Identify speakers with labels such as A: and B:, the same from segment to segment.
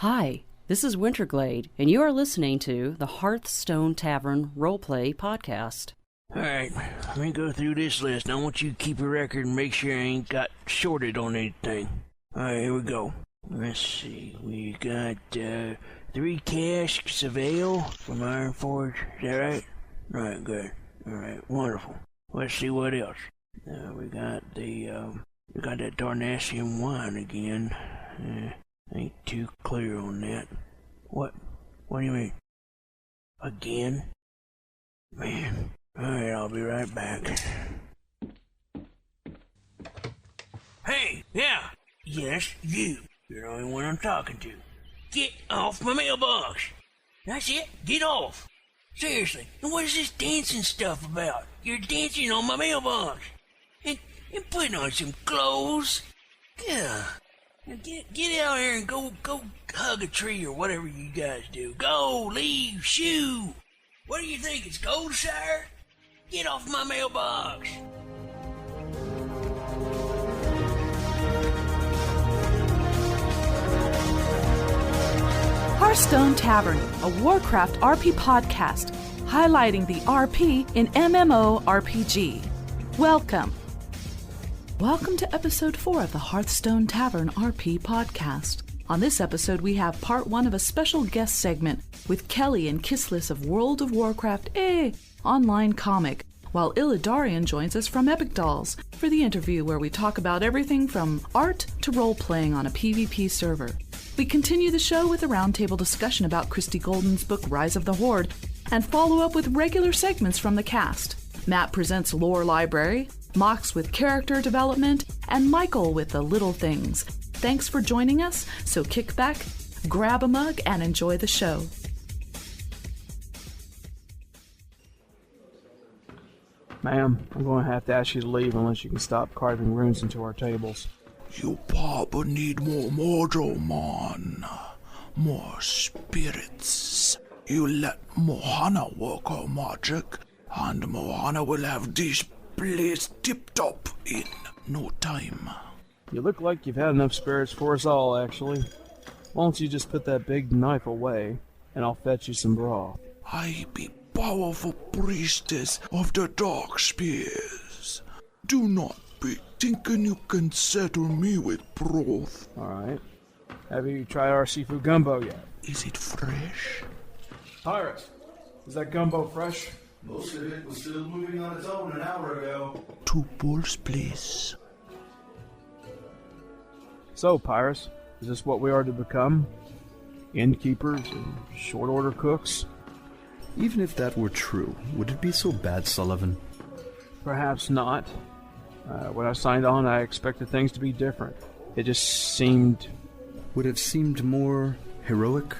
A: Hi, this is Winterglade, and you are listening to the Hearthstone Tavern Roleplay Podcast.
B: Alright, let me go through this list. I want you to keep a record and make sure I ain't got shorted on anything. Alright, here we go. Let's see, we got 3 casks of ale from Ironforge. Is that right? Alright, good. Alright, wonderful. Let's see what else. We got that Darnassian wine again. Ain't too clear on that. What do you mean? Again? Man. Alright, I'll be right back. Hey, yeah! Yes, you. You're the only one I'm talking to. Get off my mailbox! That's it, get off! Seriously, and what is this dancing stuff about? You're dancing on my mailbox! And putting on some clothes! Yeah. Now get out here and go hug a tree or whatever you guys do. Go, leave, shoo! What do you think, it's Goldshire? Get off my mailbox!
C: Hearthstone Tavern, a Warcraft RP podcast, highlighting the RP in MMORPG. Welcome to episode 4 of the Hearthstone Tavern RP Podcast. On this episode, we have part 1 of a special guest segment with Kelly and Kissless of World of Warcraft online comic, while Illidarian joins us from Epic Dolls for the interview where we talk about everything from art to role-playing on a PvP server. We continue the show with a roundtable discussion about Christie Golden's book Rise of the Horde and follow up with regular segments from the cast. Matt presents Lore Library, Mox with character development, and Michael with the little things. Thanks for joining us, so kick back, grab a mug, and enjoy the show.
D: Ma'am, I'm going to have to ask you to leave unless you can stop carving runes into our tables.
E: You Papa need more mojo, man. More spirits. You let Mojanna work her magic, and Mojanna will have this place tip-top in no time.
D: You look like you've had enough spirits for us all, actually. Why don't you just put that big knife away, and I'll fetch you some broth.
E: I be powerful priestess of the dark spears. Do not be thinking you can settle me with broth.
D: Alright. Have you tried our seafood gumbo yet?
E: Is it fresh?
D: Pyrus, is that gumbo fresh?
F: Most of it was still moving on its own an hour ago.
E: 2 bowls, please.
D: So, Pyrus, is this what we are to become? Innkeepers and short-order cooks?
G: Even if that were true, would it be so bad, Sullivan?
D: Perhaps not. When I signed on, I expected things to be different. It just seemed...
G: Would have seemed more heroic?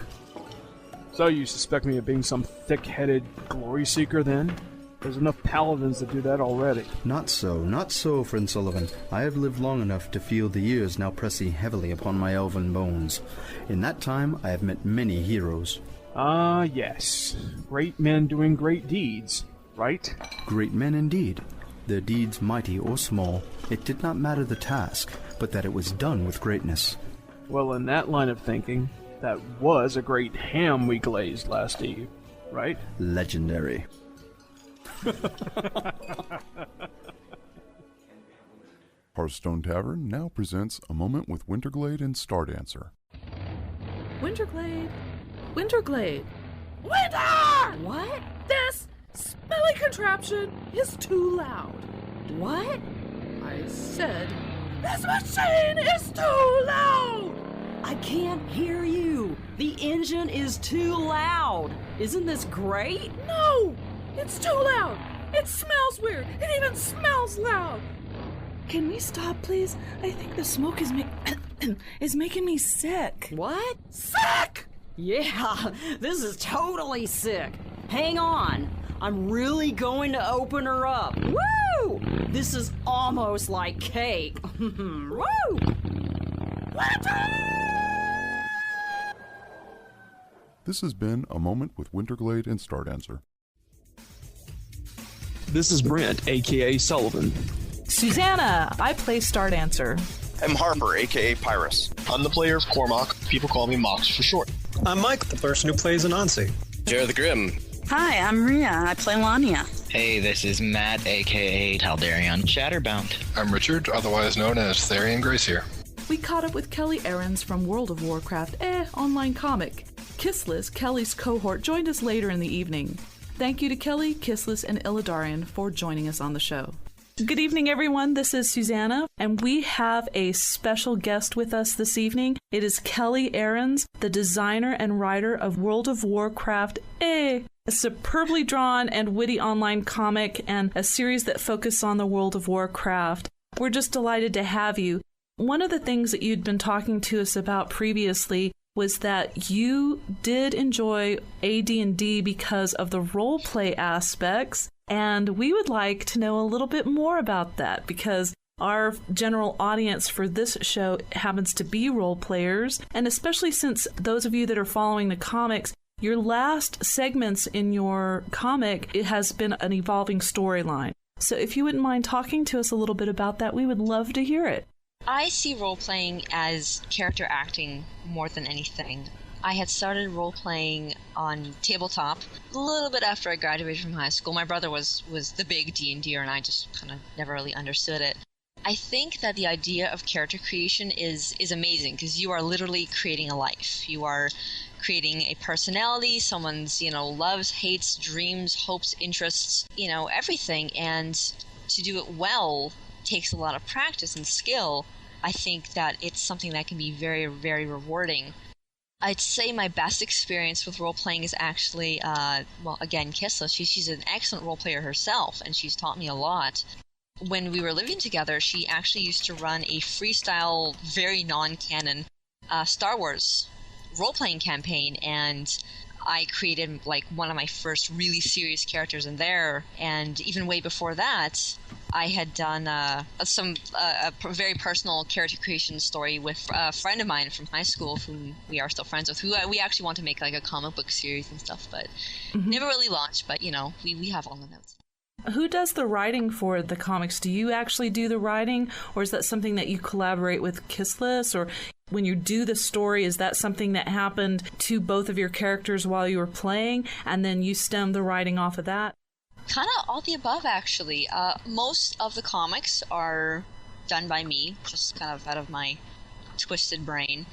D: So you suspect me of being some thick-headed glory seeker, then? There's enough paladins that do that already.
G: Not so, friend Sullivan. I have lived long enough to feel the years now pressing heavily upon my elven bones. In that time, I have met many heroes.
D: Ah, yes. Great men doing great deeds, right?
G: Great men indeed. Their deeds mighty or small, it did not matter the task, but that it was done with greatness.
D: Well, in that line of thinking, that was a great ham we glazed last eve, right?
G: Legendary.
H: Hearthstone Tavern now presents A Moment with Winterglade and Star Dancer.
C: Winterglade! Winterglade! Winter!
A: What?
C: This smelly contraption is too loud.
A: What?
C: I said, this machine is too loud!
A: I can't hear you. The engine is too loud. Isn't this great?
C: No! It's too loud! It smells weird! It even smells loud! Can we stop, please? I think the smoke is making me sick.
A: What?
C: Sick!
A: Yeah, this is totally sick. Hang on. I'm really going to open her up. Woo! This is almost like cake. Woo!
H: This has been A Moment with Winterglade and Star Dancer.
I: This is Brent, aka Sullivan.
C: Susanna, I play Star Dancer.
I: I'm Harper, aka Pyrus.
J: I'm the player of Cormac. People call me Mox for short.
K: I'm Mike, the person who plays Anansi.
L: Jared the Grim.
M: Hi, I'm Rhea. I play Lania.
N: Hey, this is Matt, aka Taldarion Shatterbound.
O: I'm Richard, otherwise known as Therian Gracier.
C: We caught up with Kelly Ahrens from World of Warcraft online comic. Kissless, Kelly's cohort, joined us later in the evening. Thank you to Kelly, Kissless, and Illidarian for joining us on the show. Good evening, everyone. This is Susanna, and we have a special guest with us this evening. It is Kelly Ahrens, the designer and writer of World of Warcraft, a superbly drawn and witty online comic and a series that focuses on the World of Warcraft. We're just delighted to have you. One of the things that you'd been talking to us about previously was that you did enjoy AD&D because of the role-play aspects, and we would like to know a little bit more about that because our general audience for this show happens to be role players, and especially since those of you that are following the comics, your last segments in your comic, it has been an evolving storyline. So if you wouldn't mind talking to us a little bit about that, we would love to hear it.
P: I see role-playing as character acting more than anything. I had started role-playing on tabletop a little bit after I graduated from high school. My brother was the big D&Der, and I just kind of never really understood it. I think that the idea of character creation is amazing because you are literally creating a life. You are creating a personality, someone's, loves, hates, dreams, hopes, interests, everything. And to do it well takes a lot of practice and skill. I think that it's something that can be very, very rewarding. I'd say my best experience with role-playing is actually, again, Kissless. She's an excellent role-player herself, and she's taught me a lot. When we were living together, she actually used to run a freestyle, very non-canon Star Wars role-playing campaign, and I created one of my first really serious characters in there. And even way before that, I had done a very personal character creation story with a friend of mine from high school, whom we are still friends with, who we actually want to make a comic book series and stuff, but never really launched. But we have all the notes.
C: Who does the writing for the comics? Do you actually do the writing, or is that something that you collaborate with Kissless? Or when you do the story, is that something that happened to both of your characters while you were playing, and then you stem the writing off of that?
P: Kind of all the above, actually. Most of the comics are done by me, just kind of out of my twisted brain,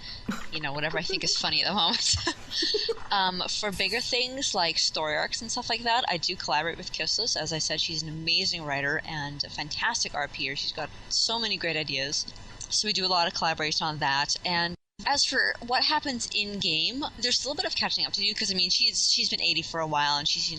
P: whatever I think is funny at the moment. For bigger things like story arcs and stuff like that, I do collaborate with Kissless. As I said, she's an amazing writer and a fantastic RPer. She's got so many great ideas. So we do a lot of collaboration on that. And as for what happens in game, there's still a bit of catching up to do because she's been 80 for a while, and she's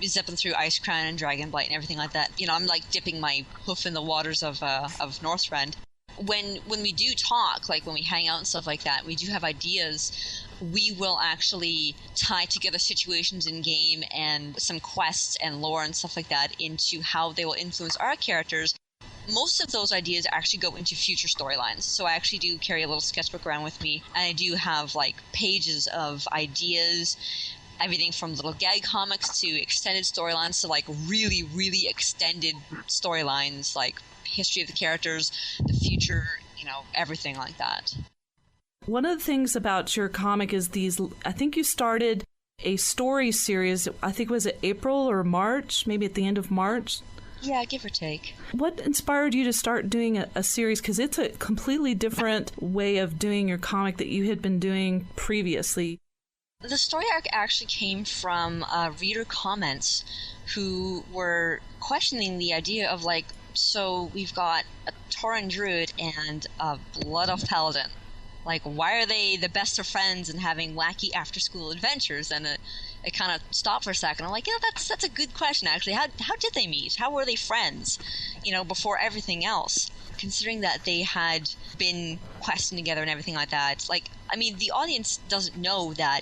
P: zipping through Ice Crown and Dragonblight and everything like that. I'm dipping my hoof in the waters of Northrend. When we do talk, when we hang out and stuff like that, we do have ideas. We will actually tie together situations in game and some quests and lore and stuff like that into how they will influence our characters. Most of those ideas actually go into future storylines. So I actually do carry a little sketchbook around with me, and I do have pages of ideas, everything from little gag comics to extended storylines to really, really extended storylines, history of the characters, the future, everything like that.
C: One of the things about your comic is I think you started a story series, I think was it April or March, maybe at the end of March?
P: Yeah, give or take.
C: What inspired you to start doing a series? Because it's a completely different way of doing your comic that you had been doing previously.
P: The story arc actually came from reader comments who were questioning the idea of so we've got a Tauren Druid and a Blood Elf Paladin. Why are they the best of friends and having wacky after-school adventures? And it kind of stopped for a second. I'm that's a good question, actually. How did they meet? How were they friends, before everything else? Considering that they had been questing together and everything like that, the audience doesn't know that,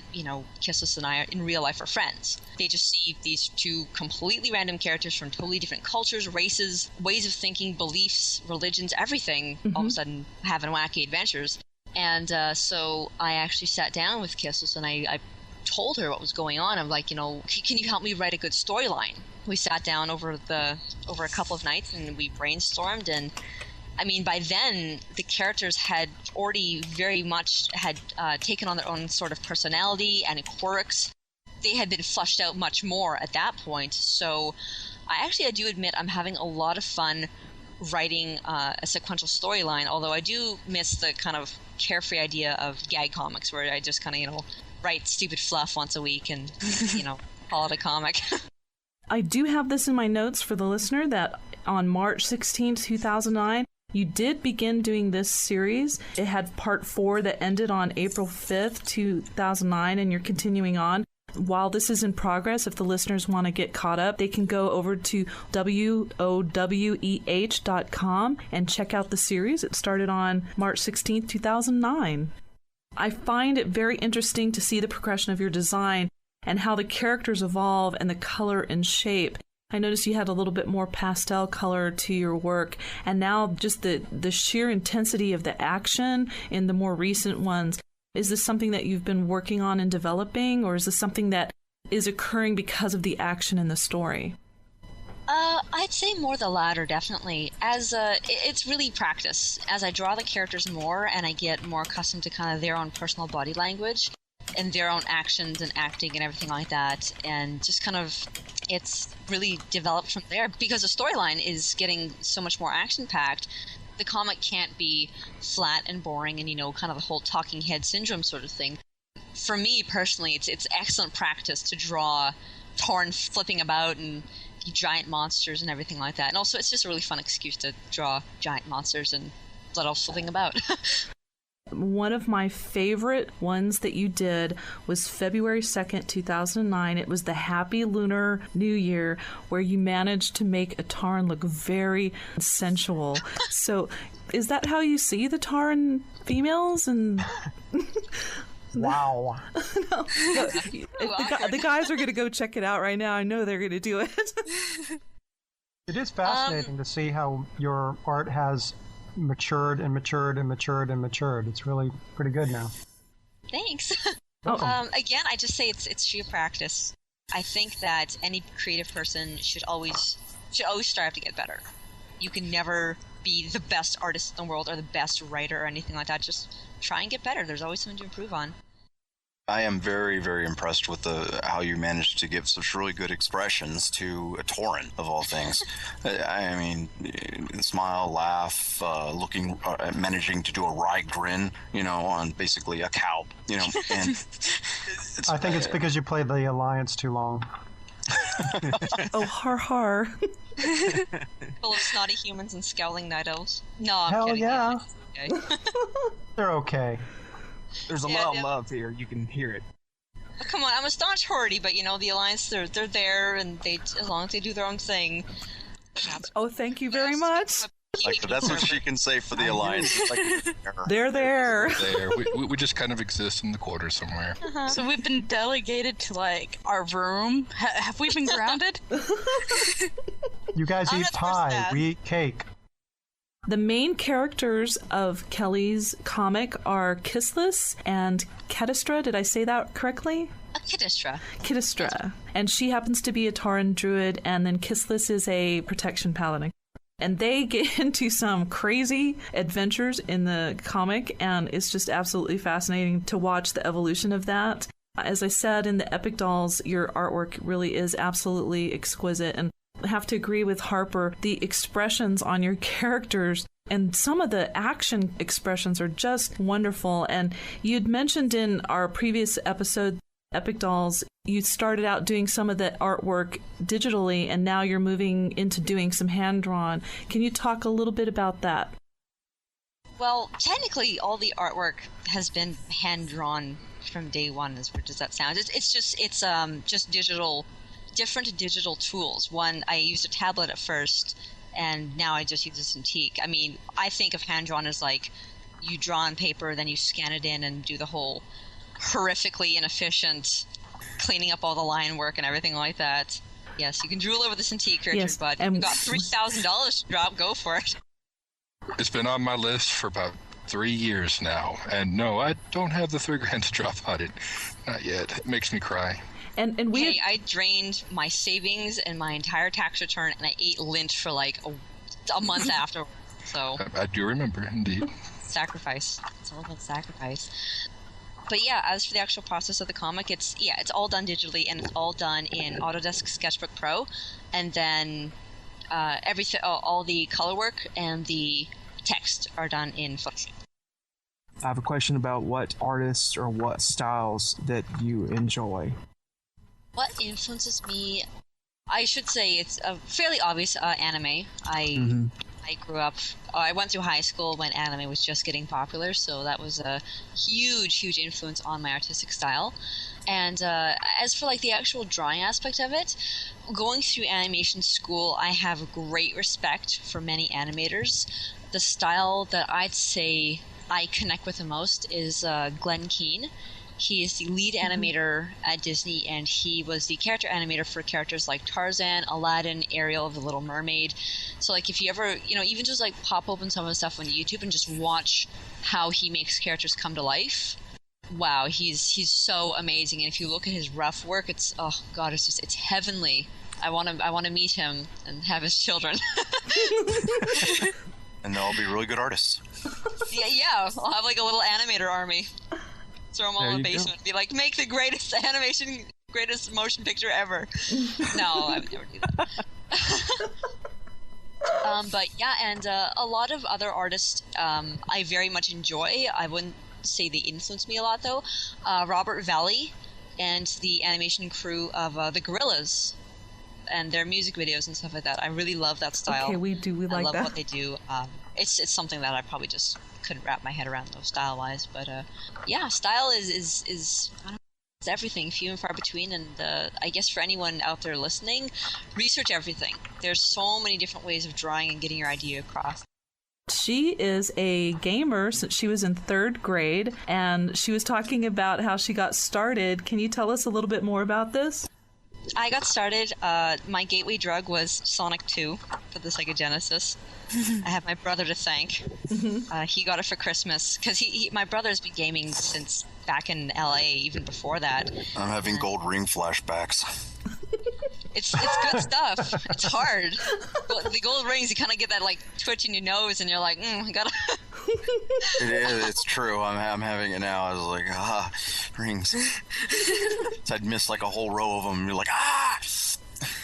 P: Kissless and I in real life are friends. They just see these two completely random characters from totally different cultures, races, ways of thinking, beliefs, religions, everything, all of a sudden having wacky adventures. And so I actually sat down with Kissless and I told her what was going on. I'm can you help me write a good storyline? We sat down over a couple of nights and we brainstormed, and I mean, by then, the characters had already very much taken on their own sort of personality and quirks. They had been fleshed out much more at that point. So I do admit I'm having a lot of fun writing a sequential storyline, although I do miss the kind of carefree idea of gag comics where I just kind of, write stupid fluff once a week and, call it a comic.
C: I do have this in my notes for the listener that on March 16, 2009, you did begin doing this series. It had part 4 that ended on April 5th, 2009, and you're continuing on. While this is in progress, if the listeners want to get caught up, they can go over to woweh.com and check out the series. It started on March 16th, 2009. I find it very interesting to see the progression of your design and how the characters evolve and the color and shape. I noticed you had a little bit more pastel color to your work, and now just the sheer intensity of the action in the more recent ones. Is this something that you've been working on and developing, or is this something that is occurring because of the action in the story?
P: I'd say more the latter, definitely. It's really practice. As I draw the characters more and I get more accustomed to kind of their own personal body language and their own actions and acting and everything like that, and just kind of it's really developed from there because the storyline is getting so much more action-packed. The comic can't be flat and boring and, kind of the whole talking head syndrome sort of thing. For me, personally, it's excellent practice to draw Torn flipping about and giant monsters and everything like that. And also, it's just a really fun excuse to draw giant monsters and little flipping about.
C: One of my favorite ones that you did was February 2nd, 2009. It was the Happy Lunar New Year, where you managed to make a Tauren look very sensual. So is that how you see the Tauren females? And
L: wow.
C: No, the guys are going to go check it out right now. I know they're going to do it.
L: It is fascinating to see how your art has matured and matured and matured and matured. It's really pretty good now.
P: Thanks. Again, I just say it's sheer practice. I think that any creative person should always strive to get better. You can never be the best artist in the world or the best writer or anything like that. Just try and get better. There's always something to improve on.
I: I am very, very impressed with how you managed to give such really good expressions to a Tauren, of all things. I mean, smile, laugh, managing to do a wry grin, on basically a cow, and
L: I think it's because you played the Alliance too long.
C: Oh, har har.
P: Full of snotty humans and scowling night elves. No, I'm
L: Hell
P: kidding.
L: yeah.
P: Okay.
L: They're okay.
Q: There's a lot of love here. You can hear it.
P: Oh, come on, I'm a staunch Horde, but the Alliance, they're there, and as long as they do their own thing.
C: Oh, thank you very much.
I: That's what she can say for the Alliance.
C: They're there.
O: We just kind of exist in the quarters somewhere.
M: Uh-huh. So we've been delegated to our room. Have we been grounded?
L: You guys eat pie. We eat cake.
C: The main characters of Kelly's comic are Kissless and Kedistra. Did I say that correctly? Kedistra. And she happens to be a Tauren druid, and then Kissless is a protection paladin. And they get into some crazy adventures in the comic, and it's just absolutely fascinating to watch the evolution of that. As I said in the Epic Dolls, your artwork really is absolutely exquisite, and I have to agree with Harper. The expressions on your characters and some of the action expressions are just wonderful. And you'd mentioned in our previous episode, Epic Dolls, you started out doing some of the artwork digitally, and now you're moving into doing some hand-drawn. Can you talk a little bit about that?
P: Well, technically, all the artwork has been hand-drawn from day one, as weird as that sounds. It's just digital, different digital tools. One, I used a tablet at first, and now I just use a Cintiq. I mean, I think of hand-drawn as like you draw on paper, then you scan it in and do the whole horrifically inefficient cleaning up all the line work and everything like that. Yes, you can drool over the Cintiq, Richard,
C: yes,
P: but you've got $3,000 to drop. Go for it.
O: It's been on my list for about 3 years now, and no, I don't have the $3,000 to drop on it. Not yet. It makes me cry.
C: And
P: I drained my savings and my entire tax return, and I ate lint for like a month after. So
O: I do remember, indeed.
P: Sacrifice. It's all about sacrifice. But yeah, as for the actual process of the comic, it's all done digitally, and it's all done in Autodesk Sketchbook Pro, and then everything, all the color work and the text are done in Photoshop.
Q: I have a question about what artists or what styles that you enjoy.
P: What influences me? I should say it's a fairly obvious anime. I grew up, I went through high school when anime was just getting popular, so that was a huge influence on my artistic style. And as for like the actual drawing aspect of it, going through animation school, I have great respect for many animators. The style that I'd say I connect with the most is Glenn Keane. He is the lead animator at Disney, and he was the character animator for characters like Tarzan, Aladdin, Ariel, The Little Mermaid. So like if you ever, even just like pop open some of the stuff on YouTube and just watch how he makes characters come to life, wow, he's so amazing. And if you look at his rough work, it's it's heavenly. I want to meet him and have his children.
I: And they'll all be really good artists.
P: Yeah, I'll have like a little animator army. Throw them all in the basement and be like, make the greatest motion picture ever. No, I would never do that. But yeah, and a lot of other artists I very much enjoy. I wouldn't say they influence me a lot, though. Robert Valley and the animation crew of The Gorillaz and their music videos and stuff like that. I really love that style.
C: Okay, we like that.
P: I love what they do. It's something that I probably just couldn't wrap my head around, though, style-wise. But yeah, style is I don't know, it's everything, few and far between. And I guess for anyone out there listening, research everything. There's so many different ways of drawing and getting your idea across.
C: She is a gamer since she was in 3rd grade, and she was talking about how she got started. Can you tell us a little bit more about this?
P: I got started, my gateway drug was Sonic 2 for the Sega Genesis. I have my brother to thank. He got it for Christmas, because my brother's been gaming since back in LA, even before that.
I: I'm having gold ring flashbacks.
P: It's good stuff. It's hard. The gold rings, you kind of get that like twitch in your nose, and you're like, I gotta.
I: It's true. I'm having it now. I was like, rings. So I'd miss like a whole row of them. And you're like,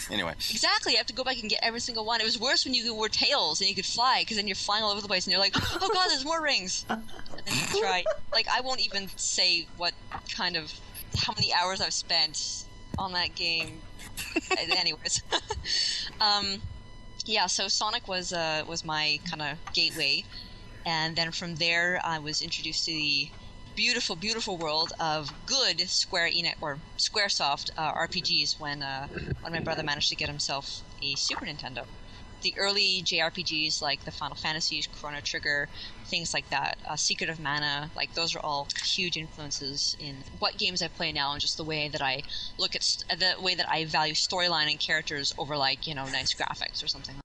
I: Anyway.
P: Exactly. You have to go back and get every single one. It was worse when you wore tails and you could fly, because then you're flying all over the place and you're like, oh god, there's more rings. And then you try. Like, I won't even say how many hours I've spent on that game. Anyways. Yeah, so Sonic was my kind of gateway. And then from there, I was introduced to the beautiful, beautiful world of good Square Enix or SquareSoft RPGs when my brother managed to get himself a Super Nintendo. The early JRPGs like the Final Fantasies, Chrono Trigger, things like that, Secret of Mana, like those are all huge influences in what games I play now, and just the way that I look at the way that I value storyline and characters over like nice graphics or something.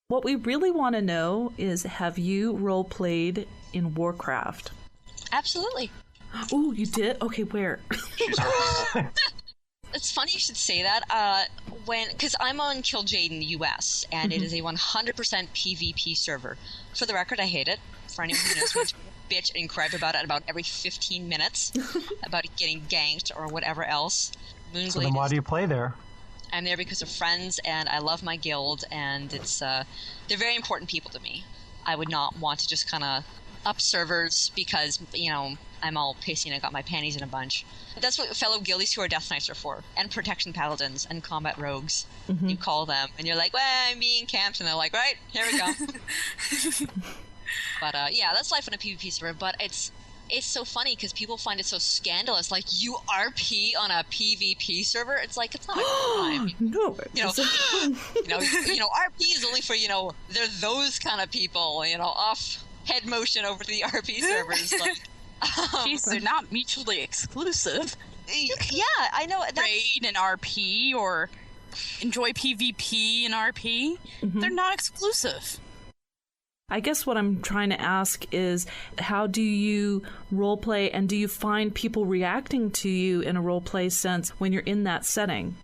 C: What we really want to know is, have you role-played in Warcraft?
P: Absolutely.
C: Oh, you did? Okay, where?
P: It's funny you should say that. Because I'm on Kil'jaeden US, and it is a 100% PvP server. For the record, I hate it. For anyone who knows me, I bitch and gripe about it about every 15 minutes about it getting ganked or whatever else. Moonglade.
L: So then why do you play there?
P: I'm there because of friends, and I love my guild, and it's they're very important people to me. I would not want to just kind of up servers because, I'm all pissy and I got my panties in a bunch. But that's what fellow guildies who are Death Knights are for, and Protection Paladins, and Combat Rogues. You call them, and you're like, well, I'm being camped, and they're like, right, here we go. But yeah, that's life on a PvP server, but it's so funny because people find it so scandalous. Like, you RP on a PvP server? It's like, it's not a crime.
C: No.
P: RP is only for, they're those kind of people, off head motion over to the RP servers. Like,
M: jeez, they're not mutually exclusive.
P: Yeah, I know.
M: Trade and RP or enjoy PvP and RP. They're not exclusive.
C: I guess what I'm trying to ask is, how do you roleplay, and do you find people reacting to you in a roleplay sense when you're in that setting?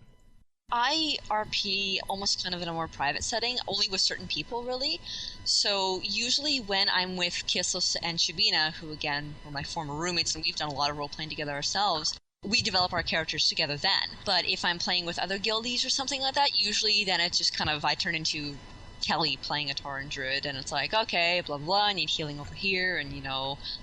P: I RP almost kind of in a more private setting, only with certain people, really. So usually when I'm with Kissless and Shabina, who again were my former roommates, and we've done a lot of role-playing together ourselves, we develop our characters together then. But if I'm playing with other guildies or something like that, usually then it's just kind of, I turn into Kelly playing a Tauren Druid, and it's like, okay, blah, blah, I need healing over here, and,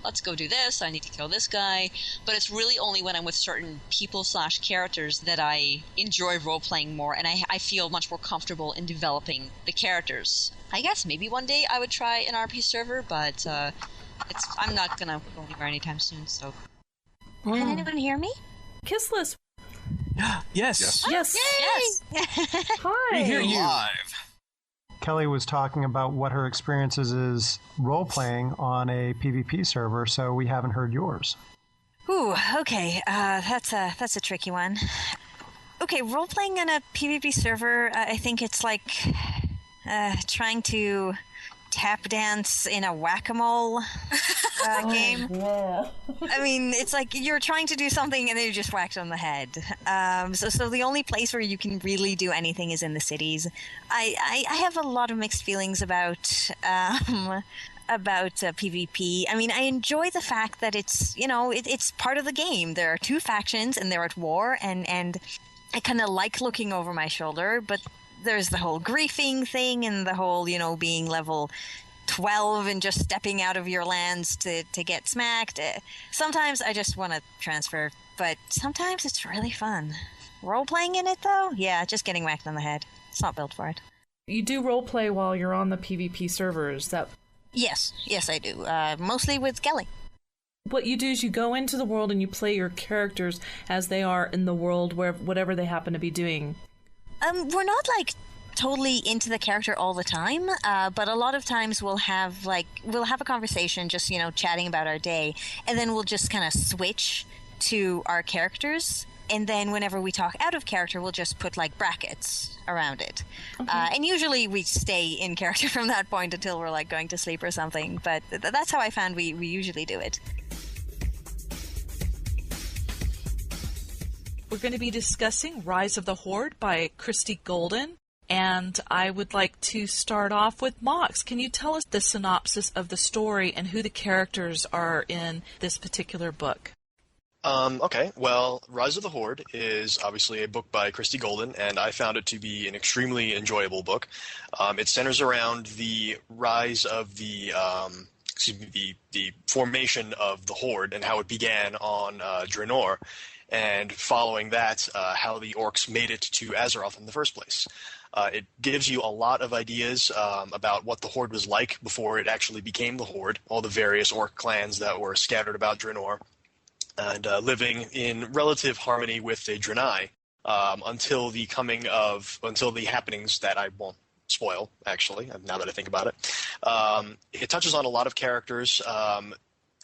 P: let's go do this, I need to kill this guy. But it's really only when I'm with certain people/characters that I enjoy role-playing more, and I feel much more comfortable in developing the characters. I guess maybe one day I would try an RP server, but I'm not going to go anywhere anytime soon, so... Can anyone hear me?
C: Kissless.
Q: Yes.
C: Yes. Hi.
Q: We hear you.
J: Live.
L: Kelly was talking about what her experiences is role-playing on a PvP server, so we haven't heard yours.
R: Ooh, okay. That's a tricky one. Okay, role-playing on a PvP server, I think it's like trying to tap dance in a whack-a-mole game.
C: Yeah.
R: I mean, it's like you're trying to do something and then you're just whacked on the head. So the only place where you can really do anything is in the cities. I have a lot of mixed feelings about PvP. I mean, I enjoy the fact that it's, it's part of the game. There are two factions and they're at war, and I kind of like looking over my shoulder, but there's the whole griefing thing and the whole, being level 12 and just stepping out of your lands to get smacked. Sometimes I just want to transfer, but sometimes it's really fun. Role-playing in it, though? Yeah, just getting whacked on the head. It's not built for it.
C: You do roleplay while you're on the PvP servers.
R: Yes, I do. Mostly with Kelly.
C: What you do is you go into the world and you play your characters as they are in the world, whatever they happen to be doing.
R: We're not totally into the character all the time, but a lot of times we'll have a conversation, just chatting about our day, and then we'll just kind of switch to our characters, and then whenever we talk out of character, we'll just put brackets around it. Okay. And usually we stay in character from that point until we're going to sleep or something. But that's how I found we usually do it.
C: We're going to be discussing Rise of the Horde by Christie Golden, and I would like to start off with Mox. Can you tell us the synopsis of the story and who the characters are in this particular book?
J: Okay, well, Rise of the Horde is obviously a book by Christie Golden, and I found it to be an extremely enjoyable book. It centers around the rise of the formation of the Horde and how it began on Draenor, and following that, how the orcs made it to Azeroth in the first place. It gives you a lot of ideas about what the Horde was like before it actually became the Horde, all the various orc clans that were scattered about Draenor, and living in relative harmony with the Draenei until the happenings that I won't spoil, actually, now that I think about it. It touches on a lot of characters.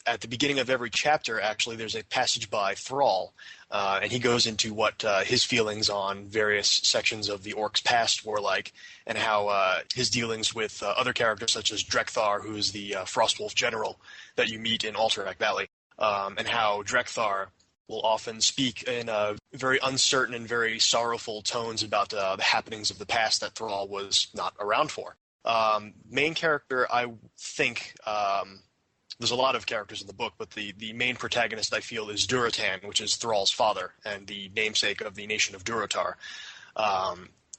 J: At the beginning of every chapter, actually, there's a passage by Thrall, and he goes into what his feelings on various sections of the orcs' past were like, and how his dealings with other characters such as Drekthar, who is the Frostwolf general that you meet in Alterac Valley, and how Drekthar will often speak in very uncertain and very sorrowful tones about the happenings of the past that Thrall was not around for. Main character, I think... there's a lot of characters in the book, but the main protagonist, I feel, is Durotan, which is Thrall's father and the namesake of the nation of Durotar.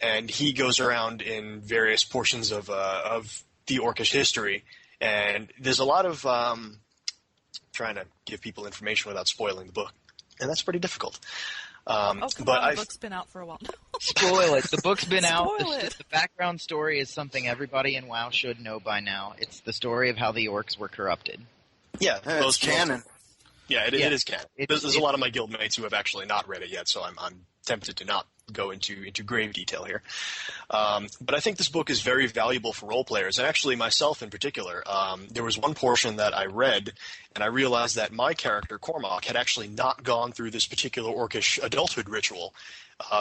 J: And he goes around in various portions of the Orcish history, and there's a lot of trying to give people information without spoiling the book, and that's pretty difficult.
C: The book's been out for a while.
N: Spoil it. The book's been out.
C: Spoil it.
N: The background story is something everybody in WoW should know by now. It's the story of how the orcs were corrupted.
J: Yeah,
E: it's canon.
J: Yeah, it is canon. There's a lot of my guildmates who have actually not read it yet, so I'm tempted to not go into grave detail here. But I think this book is very valuable for role players, and actually myself in particular. There was one portion that I read, and I realized that my character, Cormac, had actually not gone through this particular orcish adulthood ritual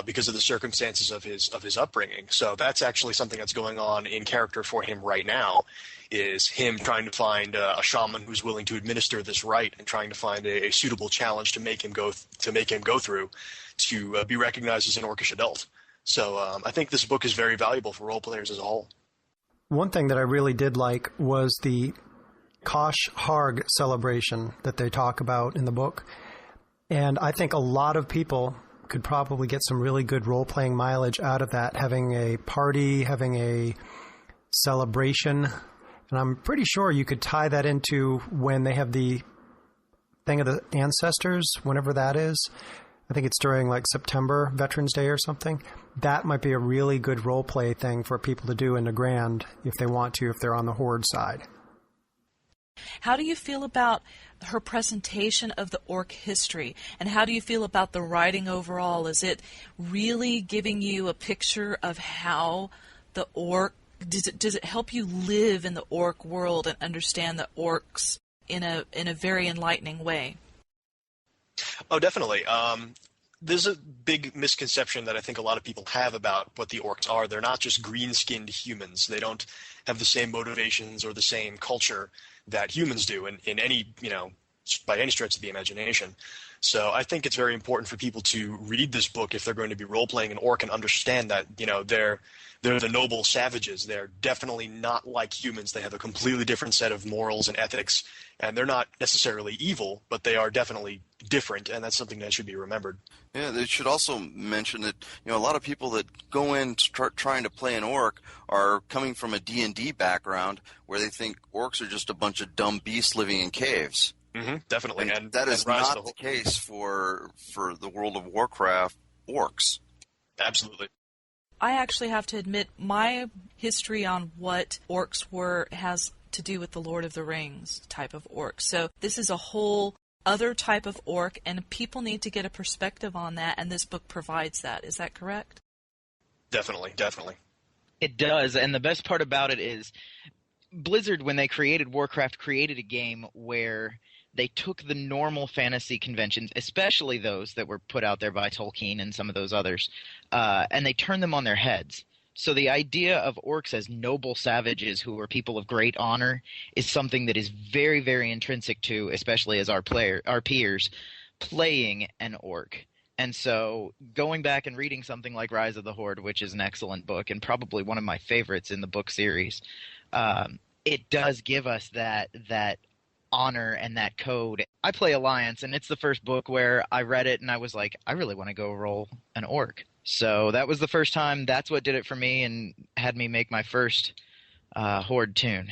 J: because of the circumstances of his upbringing. So that's actually something that's going on in character for him right now, is him trying to find a shaman who's willing to administer this rite and trying to find a suitable challenge to make him go through to be recognized as an orcish adult. So I think this book is very valuable for role players as a whole.
L: One thing that I really did like was the Kosh Harg celebration that they talk about in the book. And I think a lot of people could probably get some really good role-playing mileage out of that, having a party, having a celebration. And I'm pretty sure you could tie that into when they have the thing of the ancestors, whenever that is. I think it's during like September, Veterans Day or something. That might be a really good role-play thing for people to do in the Grand if they want to, if they're on the Horde side.
C: How do you feel about her presentation of the orc history? And how do you feel about the writing overall? Is it really giving you a picture of how the orc... Does it help you live in the orc world and understand the orcs in a very enlightening way?
J: Oh, definitely. There's a big misconception that I think a lot of people have about what the orcs are. They're not just green-skinned humans. They don't have the same motivations or the same culture that humans do in any, by any stretch of the imagination. So I think it's very important for people to read this book if they're going to be role-playing an orc and understand that, they're the noble savages. They're definitely not like humans. They have a completely different set of morals and ethics, and they're not necessarily evil, but they are definitely different, and that's something that should be remembered.
S: Yeah, they should also mention that, a lot of people that go in trying to play an orc are coming from a D&D background where they think orcs are just a bunch of dumb beasts living in caves.
J: Mm-hmm, definitely.
S: And that is not the case for the World of Warcraft orcs.
J: Absolutely.
C: I actually have to admit my history on what orcs were has to do with the Lord of the Rings type of orc. So this is a whole other type of orc, and people need to get a perspective on that, and this book provides that. Is that correct?
J: Definitely.
N: It does, and the best part about it is Blizzard, when they created Warcraft, created a game where they took the normal fantasy conventions, especially those that were put out there by Tolkien and some of those others, and they turned them on their heads. So the idea of orcs as noble savages who are people of great honor is something that is very, very intrinsic to, especially as our peers, playing an orc. And so going back and reading something like Rise of the Horde, which is an excellent book and probably one of my favorites in the book series, it does give us that honor and that code. I play Alliance, and it's the first book where I read it and I was like, I really want to go roll an orc. So that was the first time. That's what did it for me and had me make my first Horde tune.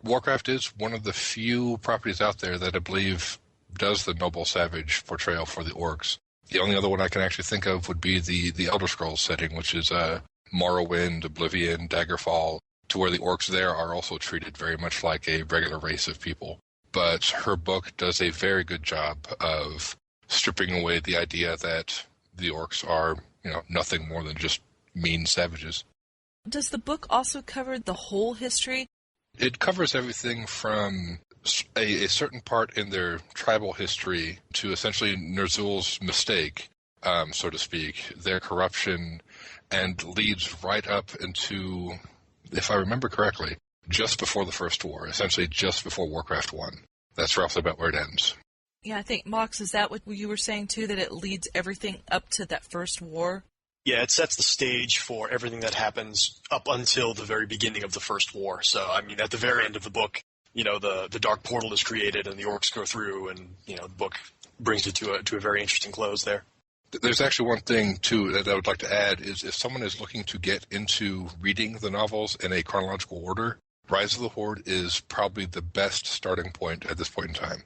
O: Warcraft is one of the few properties out there that I believe does the noble savage portrayal for the orcs. The only other one I can actually think of would be the Elder Scrolls setting, which is Morrowind, Oblivion, Daggerfall, to where the orcs there are also treated very much like a regular race of people. But her book does a very good job of stripping away the idea that the orcs are, nothing more than just mean savages.
C: Does the book also cover the whole history?
O: It covers everything from a certain part in their tribal history to essentially Ner'zhul's mistake, so to speak, their corruption, and leads right up into, if I remember correctly, just before the First War, essentially just before Warcraft 1. That's roughly about where it ends.
C: Yeah, I think, Mox, is that what you were saying, too, that it leads everything up to that first war?
J: Yeah, it sets the stage for everything that happens up until the very beginning of the First War. So, at the very end of the book, the Dark Portal is created and the orcs go through, and, the book brings it to a very interesting close there.
O: There's actually one thing, too, that I would like to add, is if someone is looking to get into reading the novels in a chronological order, Rise of the Horde is probably the best starting point at this point in time.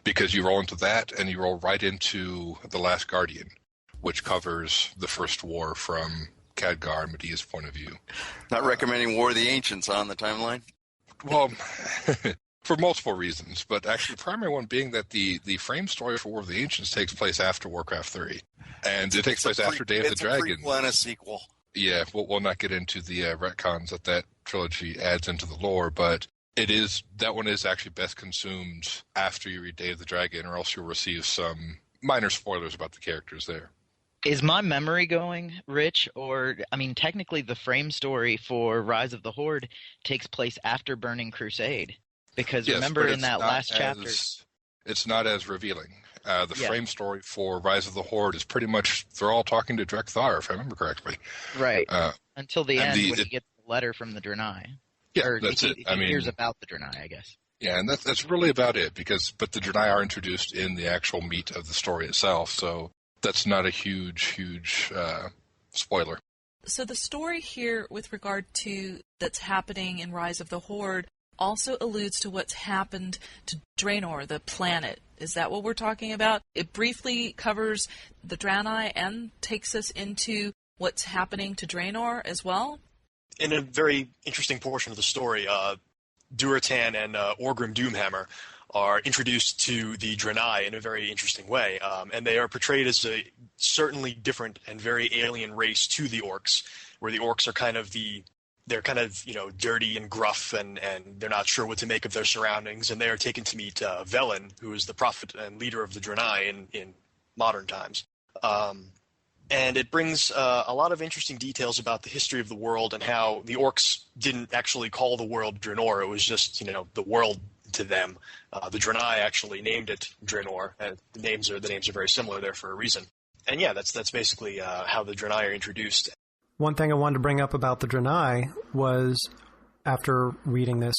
O: Because you roll into that, and you roll right into The Last Guardian, which covers the First War from Khadgar and Medea's point of view.
S: Not recommending War of the Ancients on the timeline?
O: Well, for multiple reasons, but actually the primary one being that the frame story for War of the Ancients takes place after Warcraft 3. And it takes place after Day of the Dragon.
S: It's a prequel and a sequel.
O: Yeah, we'll not get into the retcons that trilogy adds into the lore, but that one is actually best consumed after you read Day of the Dragon, or else you'll receive some minor spoilers about the characters there.
N: Is my memory going, Rich? Or, technically the frame story for Rise of the Horde takes place after Burning Crusade. Because
O: yes,
N: remember in that last chapter...
O: it's not as revealing. The frame story for Rise of the Horde is pretty much, they're all talking to Drekthar, if I remember correctly.
N: Right. Until the end, when he gets the letter from the Draenei.
O: Yeah,
N: or
O: that's it.
N: He hears about the Draenei, I guess.
O: Yeah, and that's really about it, but the Draenei are introduced in the actual meat of the story itself, so that's not a huge spoiler.
C: So the story here with regard to that's happening in Rise of the Horde also alludes to what's happened to Draenor, the planet. Is that what we're talking about? It briefly covers the Draenei and takes us into what's happening to Draenor as well?
J: In a very interesting portion of the story, Durotan and Orgrim Doomhammer are introduced to the Draenei in a very interesting way, and they are portrayed as a certainly different and very alien race to the orcs, where the orcs are kind of dirty and gruff, and they're not sure what to make of their surroundings, and they are taken to meet Velen, who is the prophet and leader of the Draenei in modern times. And it brings a lot of interesting details about the history of the world and how the orcs didn't actually call the world Draenor. It was just, the world to them. The Draenei actually named it Draenor, and the names are very similar there for a reason. And yeah, that's basically how the Draenei are introduced.
L: One thing I wanted to bring up about the Draenei was, after reading this,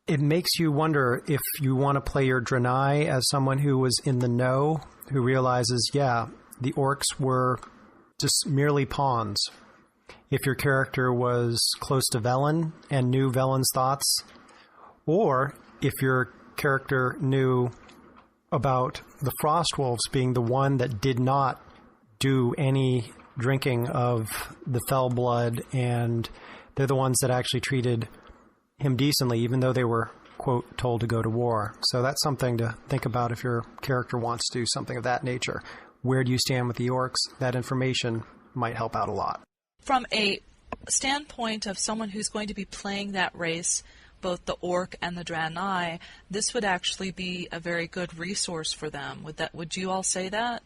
L: it makes you wonder if you want to play your Draenei as someone who was in the know, who realizes, the orcs were just merely pawns. If your character was close to Velen and knew Velen's thoughts, or if your character knew about the Frostwolves being the one that did not do any drinking of the fell blood, and they're the ones that actually treated him decently, even though they were, quote, told to go to war. So that's something to think about if your character wants to do something of that nature. Where do you stand with the orcs? That information might help out a lot.
C: From a standpoint of someone who's going to be playing that race, both the orc and the Draenei, this would actually be a very good resource for them. Would you all say that?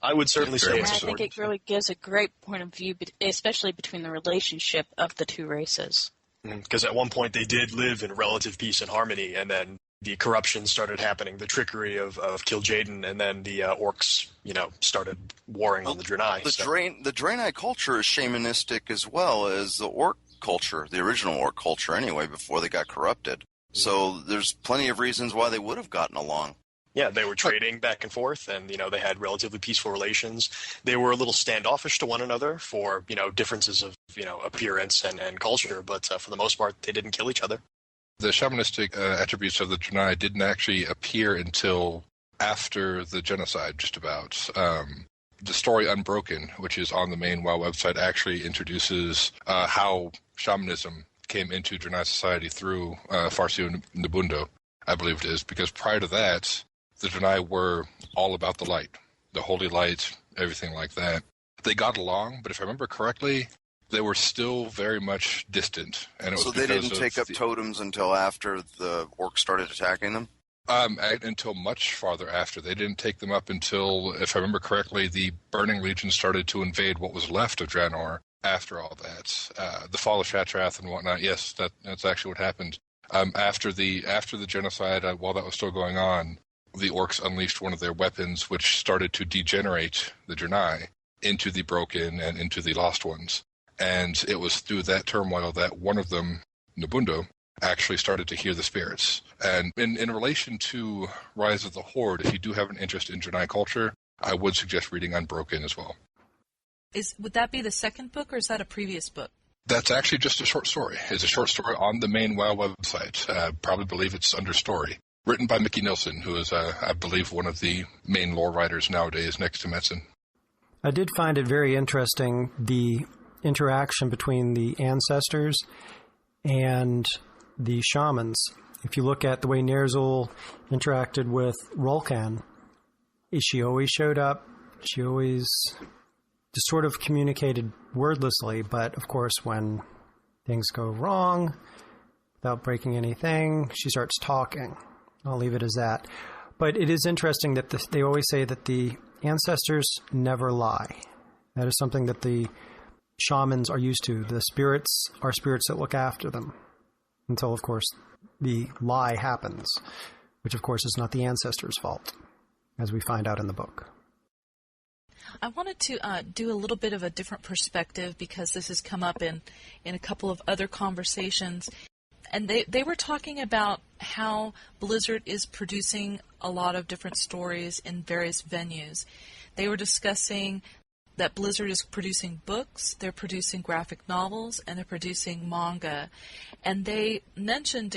J: I would certainly say
T: I think it really gives a great point of view, especially between the relationship of the two races.
J: Because at one point they did live in relative peace and harmony, and then the corruption started happening, the trickery of Kil'jaeden, and then the orcs, started warring on the Draenei.
S: The Draenei culture is shamanistic as well as the orc culture, the original orc culture anyway, before they got corrupted. So there's plenty of reasons why they would have gotten along.
J: Yeah, they were trading back and forth, and, they had relatively peaceful relations. They were a little standoffish to one another for, differences of, appearance and culture, but for the most part, they didn't kill each other.
O: The shamanistic attributes of the Draenei didn't actually appear until after the genocide, just about. The story Unbroken, which is on the main WoW website, actually introduces how shamanism came into Draenei society through Farcio Nabundo, I believe it is, because prior to that, the Draenei were all about the light, the holy light, everything like that. They got along, but if I remember correctly, they were still very much distant. And it was
S: they didn't take up totems until after the orcs started attacking them?
O: Until much farther after. They didn't take them up until, if I remember correctly, the Burning Legion started to invade what was left of Draenor after all that. The fall of Shatrath and whatnot, yes, that's actually what happened. After the genocide, while that was still going on, the orcs unleashed one of their weapons, which started to degenerate the Draenei into the Broken and into the Lost Ones. And it was through that turmoil that one of them, Nabundo, actually started to hear the spirits. And in relation to Rise of the Horde, if you do have an interest in Draenei culture, I would suggest reading Unbroken as well.
C: Would that be the second book, or is that a previous book?
O: That's actually just a short story. It's a short story on the main WoW website. Probably believe it's under story. Written by Mickey Nilsson, who is, I believe, one of the main lore writers nowadays next to Metzen.
L: I did find it very interesting, the interaction between the ancestors and the shamans. If you look at the way Ner'zhul interacted with Rolkan, she always showed up. She always just sort of communicated wordlessly, but of course when things go wrong, without breaking anything, she starts talking. I'll leave it as that. But it is interesting that they always say that the ancestors never lie. That is something that the shamans are used to. The spirits are spirits that look after them until, of course, the lie happens. which of course is not the ancestors' fault, as we find out in the book.
C: I wanted to do a little bit of a different perspective because this has come up in a couple of other conversations. And they were talking about how Blizzard is producing a lot of different stories in various venues. They were discussing that Blizzard is producing books, they're producing graphic novels, and they're producing manga. And they mentioned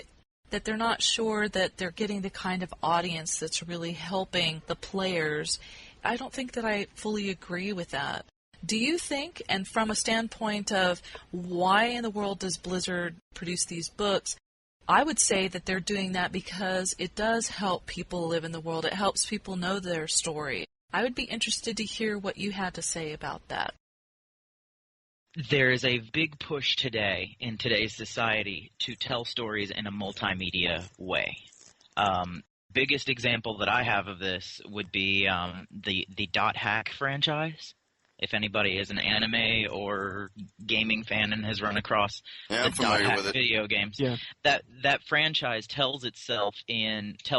C: that they're not sure that they're getting the kind of audience that's really helping the players. I don't think that I fully agree with that. Do you think, and from a standpoint of why in the world does Blizzard produce these books, I would say that they're doing that because it does help people live in the world. It helps people know their story. I would be interested to hear what you had to say about that.
N: There is a big push today in today's society to tell stories in a multimedia way. Biggest example that I have of this would be the Dot Hack franchise. If anybody is an anime or gaming fan and has run across the Dot Hack video games, that franchise tells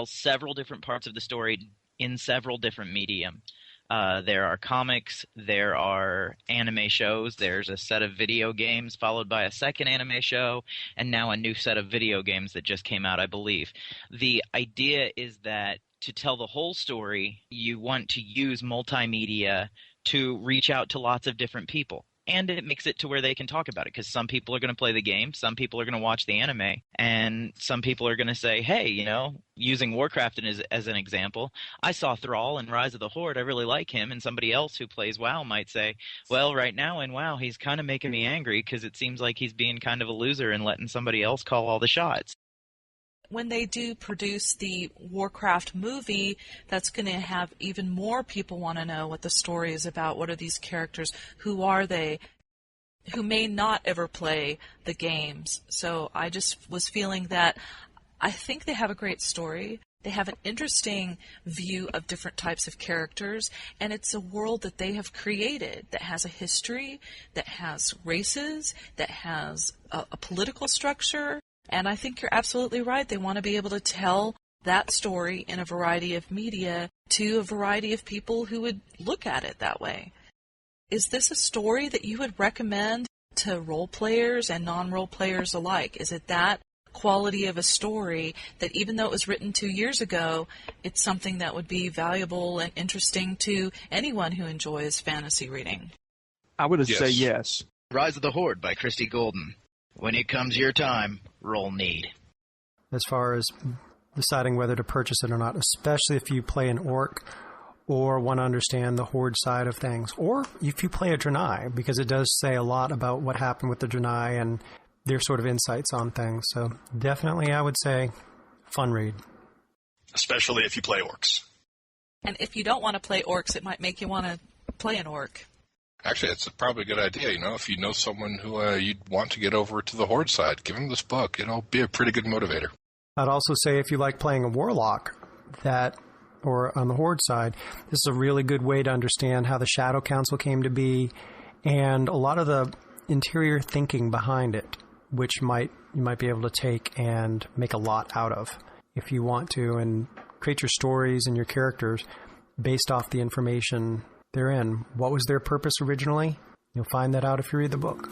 N: several different parts of the story in several different medium. There are comics, there are anime shows, there's a set of video games followed by a second anime show, and now a new set of video games that just came out, I believe. The idea is that to tell the whole story, you want to use multimedia to reach out to lots of different people. And it makes it to where they can talk about it, because some people are going to play the game, some people are going to watch the anime, and some people are going to say, hey, using Warcraft as an example, I saw Thrall in Rise of the Horde, I really like him, and somebody else who plays WoW might say, well, right now in WoW, he's kind of making me angry because it seems like he's being kind of a loser and letting somebody else call all the shots.
C: When they do produce the Warcraft movie, that's going to have even more people want to know what the story is about. What are these characters? Who are they? Who may not ever play the games. So I just was feeling that I think they have a great story. They have an interesting view of different types of characters, and it's a world that they have created that has a history, that has races, that has a political structure. And I think you're absolutely right. They want to be able to tell that story in a variety of media to a variety of people who would look at it that way. Is this a story that you would recommend to role players and non-role players alike? Is it that quality of a story that even though it was written 2 years ago, it's something that would be valuable and interesting to anyone who enjoys fantasy reading?
D: I would say yes.
N: Rise of the Horde by Christie Golden. When it comes your time, roll need.
L: As far as deciding whether to purchase it or not, especially if you play an orc or want to understand the Horde side of things, or if you play a Draenei, because it does say a lot about what happened with the Draenei and their sort of insights on things. So definitely I would say fun read.
J: Especially if you play orcs.
C: And if you don't want to play orcs, it might make you want to play an orc.
O: Actually, it's probably a good idea, if you know someone who you'd want to get over to the Horde side, give them this book. It'll be a pretty good motivator.
L: I'd also say if you like playing a warlock, or on the Horde side, this is a really good way to understand how the Shadow Council came to be and a lot of the interior thinking behind it, which you might be able to take and make a lot out of if you want to, and create your stories and your characters based off the information they're in. What was their purpose originally? You'll find that out if you read the book.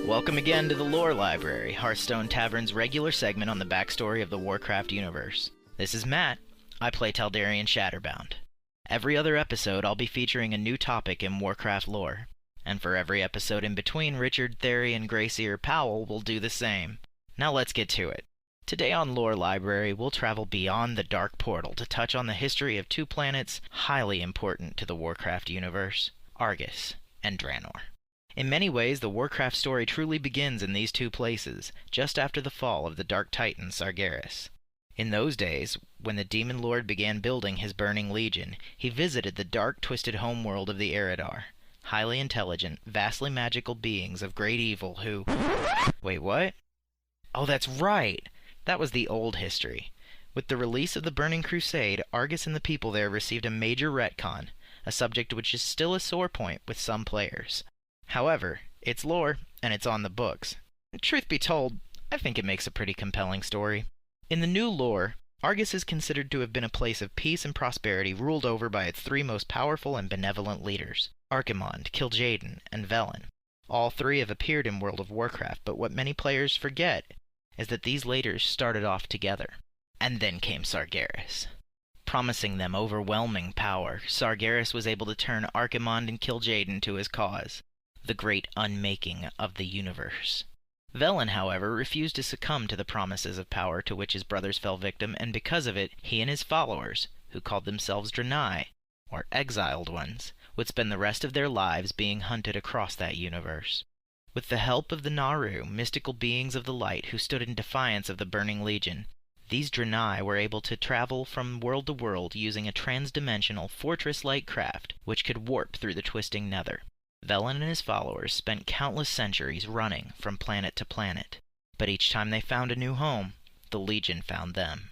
N: Welcome again to the Lore Library, Hearthstone Tavern's regular segment on the backstory of the Warcraft universe. This is Matt. I play Taldarian Shatterbound. Every other episode, I'll be featuring a new topic in Warcraft lore. And for every episode in between, Richard, Thery, and Gracie or Powell will do the same. Now let's get to it. Today on Lore Library, we'll travel beyond the Dark Portal to touch on the history of two planets highly important to the Warcraft universe, Argus and Draenor. In many ways, the Warcraft story truly begins in these two places, just after the fall of the Dark Titan Sargeras. In those days, when the Demon Lord began building his Burning Legion, he visited the dark, twisted homeworld of the Eridar, highly intelligent, vastly magical beings of great evil who... Wait, what? Oh, that's right! That was the old history. With the release of the Burning Crusade, Argus and the people there received a major retcon, a subject which is still a sore point with some players. However, it's lore, and it's on the books. Truth be told, I think it makes a pretty compelling story. In the new lore, Argus is considered to have been a place of peace and prosperity ruled over by its three most powerful and benevolent leaders, Archimonde, Kil'jaeden, and Velen. All three have appeared in World of Warcraft, but what many players forget is that these leaders started off together. And then came Sargeras. Promising them overwhelming power, Sargeras was able to turn Archimonde and Kil'jaeden to his cause, the great unmaking of the universe. Velen, however, refused to succumb to the promises of power to which his brothers fell victim, and because of it, he and his followers, who called themselves Draenei, or Exiled Ones, would spend the rest of their lives being hunted across that universe. With the help of the Naaru, mystical beings of the light who stood in defiance of the Burning Legion, these Draenei were able to travel from world to world using a trans-dimensional fortress-like craft which could warp through the twisting nether. Velen and his followers spent countless centuries running from planet to planet, but each time they found a new home, the Legion found them.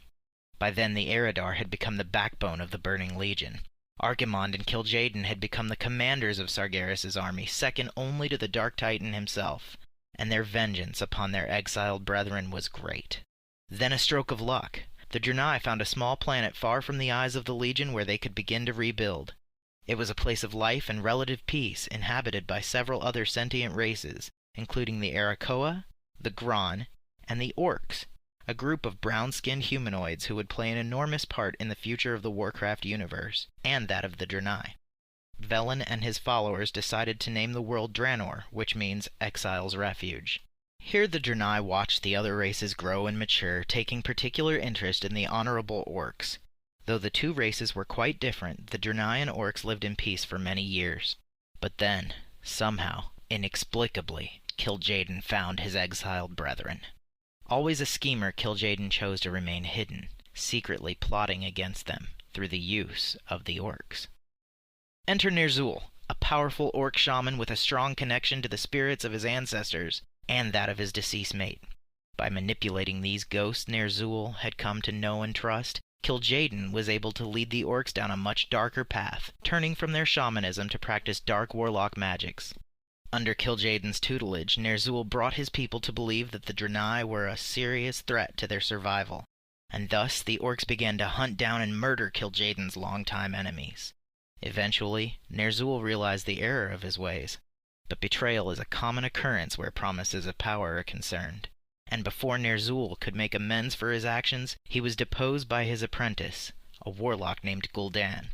N: By then the Eridar had become the backbone of the Burning Legion. Archimonde and Kil'jaeden had become the commanders of Sargeras' army, second only to the Dark Titan himself, and their vengeance upon their exiled brethren was great. Then a stroke of luck. The Draenei found a small planet far from the eyes of the Legion where they could begin to rebuild. It was a place of life and relative peace, inhabited by several other sentient races, including the Arakoa, the Gron, and the Orcs, a group of brown-skinned humanoids who would play an enormous part in the future of the Warcraft universe, and that of the Draenei. Velen and his followers decided to name the world Draenor, which means Exile's Refuge. Here the Draenei watched the other races grow and mature, taking particular interest in the honorable Orcs. Though the two races were quite different, the Draenei and Orcs lived in peace for many years. But then, somehow, inexplicably, Kil'jaeden found his exiled brethren. Always a schemer, Kil'jaeden chose to remain hidden, secretly plotting against them through the use of the Orcs. Enter Ner'zhul, a powerful Orc shaman with a strong connection to the spirits of his ancestors and that of his deceased mate. By manipulating these ghosts Ner'zhul had come to know and trust, Kil'jaeden was able to lead the Orcs down a much darker path, turning from their shamanism to practice dark warlock magics. Under Kil'jaeden's tutelage, Ner'zhul brought his people to believe that the Draenei were a serious threat to their survival, and thus the Orcs began to hunt down and murder Kil'jaeden's longtime enemies. Eventually, Ner'zhul realized the error of his ways, but betrayal is a common occurrence where promises of power are concerned. And before Ner'zhul could make amends for his actions, he was deposed by his apprentice, a warlock named Gul'dan.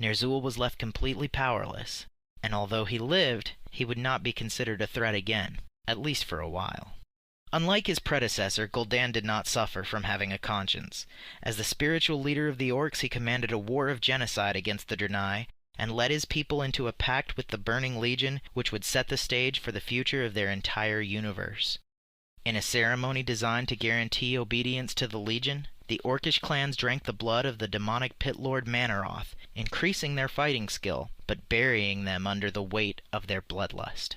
N: Ner'zhul was left completely powerless, and although he lived, he would not be considered a threat again, at least for a while. Unlike his predecessor, Gul'dan did not suffer from having a conscience. As the spiritual leader of the Orcs, he commanded a war of genocide against the Draenei, and led his people into a pact with the Burning Legion which would set the stage for the future of their entire universe. In a ceremony designed to guarantee obedience to the Legion, the Orcish clans drank the blood of the demonic pit lord Mannoroth, increasing their fighting skill, but burying them under the weight of their bloodlust.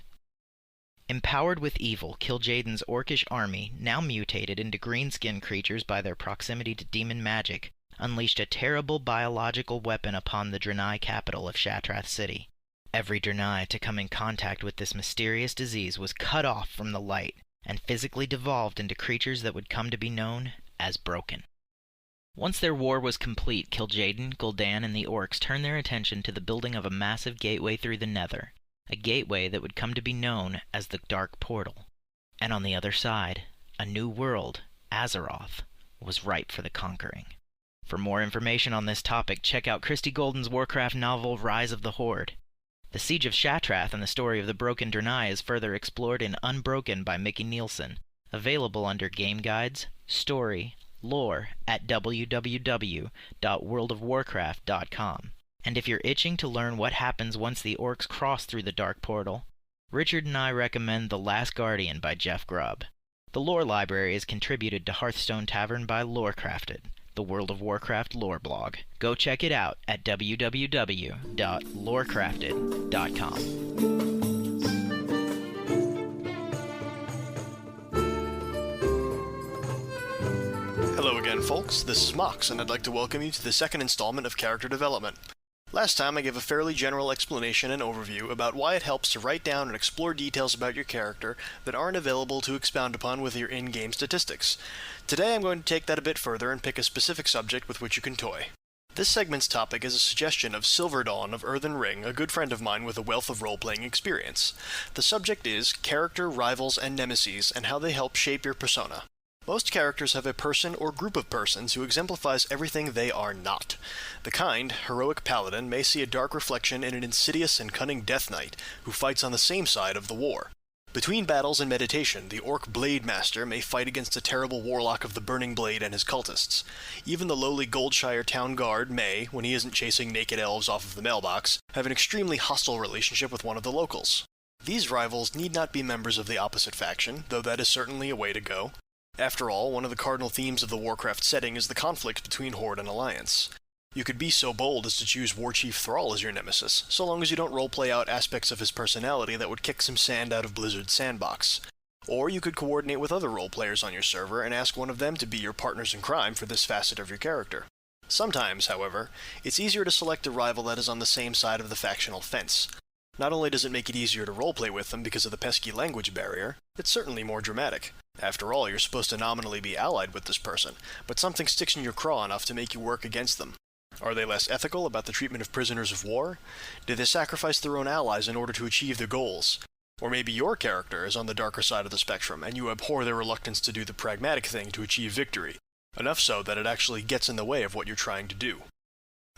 N: Empowered with evil, Kil'jaeden's Orcish army, now mutated into green-skinned creatures by their proximity to demon magic, unleashed a terrible biological weapon upon the Draenei capital of Shattrath City. Every Draenei to come in contact with this mysterious disease was cut off from the light, and physically devolved into creatures that would come to be known as Broken. Once their war was complete, Kil'jaeden, Gul'dan, and the Orcs turned their attention to the building of a massive gateway through the Nether, a gateway that would come to be known as the Dark Portal. And on the other side, a new world, Azeroth, was ripe for the conquering. For more information on this topic, check out Christie Golden's Warcraft novel Rise of the Horde. The Siege of Shattrath and the story of the Broken Draenei is further explored in Unbroken by Mickey Nielsen, available under Game Guides, Story, Lore at www.worldofwarcraft.com. And if you're itching to learn what happens once the Orcs cross through the Dark Portal, Richard and I recommend The Last Guardian by Jeff Grubb. The lore library is contributed to Hearthstone Tavern by Lorecrafted, the World of Warcraft lore blog. Go check it out at www.lorecrafted.com.
J: Hello again, folks. This is Mox, and I'd like to welcome you to the second installment of Character Development. Last time I gave a fairly general explanation and overview about why it helps to write down and explore details about your character that aren't available to expound upon with your in-game statistics. Today I'm going to take that a bit further and pick a specific subject with which you can toy. This segment's topic is a suggestion of Silverdawn of Earthen Ring, a good friend of mine with a wealth of role-playing experience. The subject is character, rivals, and nemeses, and how they help shape your persona. Most characters have a person or group of persons who exemplifies everything they are not. The kind, heroic paladin, may see a dark reflection in an insidious and cunning death knight who fights on the same side of the war. Between battles and meditation, the orc blade master may fight against a terrible warlock of the Burning Blade and his cultists. Even the lowly Goldshire town guard may, when he isn't chasing naked elves off of the mailbox, have an extremely hostile relationship with one of the locals. These rivals need not be members of the opposite faction, though that is certainly a way to go. After all, one of the cardinal themes of the Warcraft setting is the conflict between Horde and Alliance. You could be so bold as to choose Warchief Thrall as your nemesis, so long as you don't roleplay out aspects of his personality that would kick some sand out of Blizzard's sandbox. Or you could coordinate with other roleplayers on your server and ask one of them to be your partners in crime for this facet of your character. Sometimes, however, it's easier to select a rival that is on the same side of the factional fence. Not only does it make it easier to roleplay with them because of the pesky language barrier, it's certainly more dramatic. After all, you're supposed to nominally be allied with this person, but something sticks in your craw enough to make you work against them. Are they less ethical about the treatment of prisoners of war? Do they sacrifice their own allies in order to achieve their goals? Or maybe your character is on the darker side of the spectrum, and you abhor their reluctance to do the pragmatic thing to achieve victory, enough so that it actually gets in the way of what you're trying to do.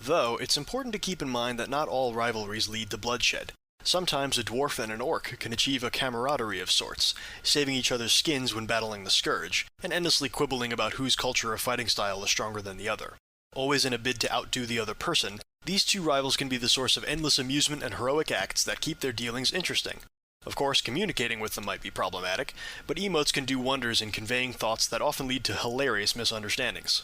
J: Though, it's important to keep in mind that not all rivalries lead to bloodshed. Sometimes a dwarf and an orc can achieve a camaraderie of sorts, saving each other's skins when battling the Scourge, and endlessly quibbling about whose culture or fighting style is stronger than the other. Always in a bid to outdo the other person, these two rivals can be the source of endless amusement and heroic acts that keep their dealings interesting. Of course, communicating with them might be problematic, but emotes can do wonders in conveying thoughts that often lead to hilarious misunderstandings.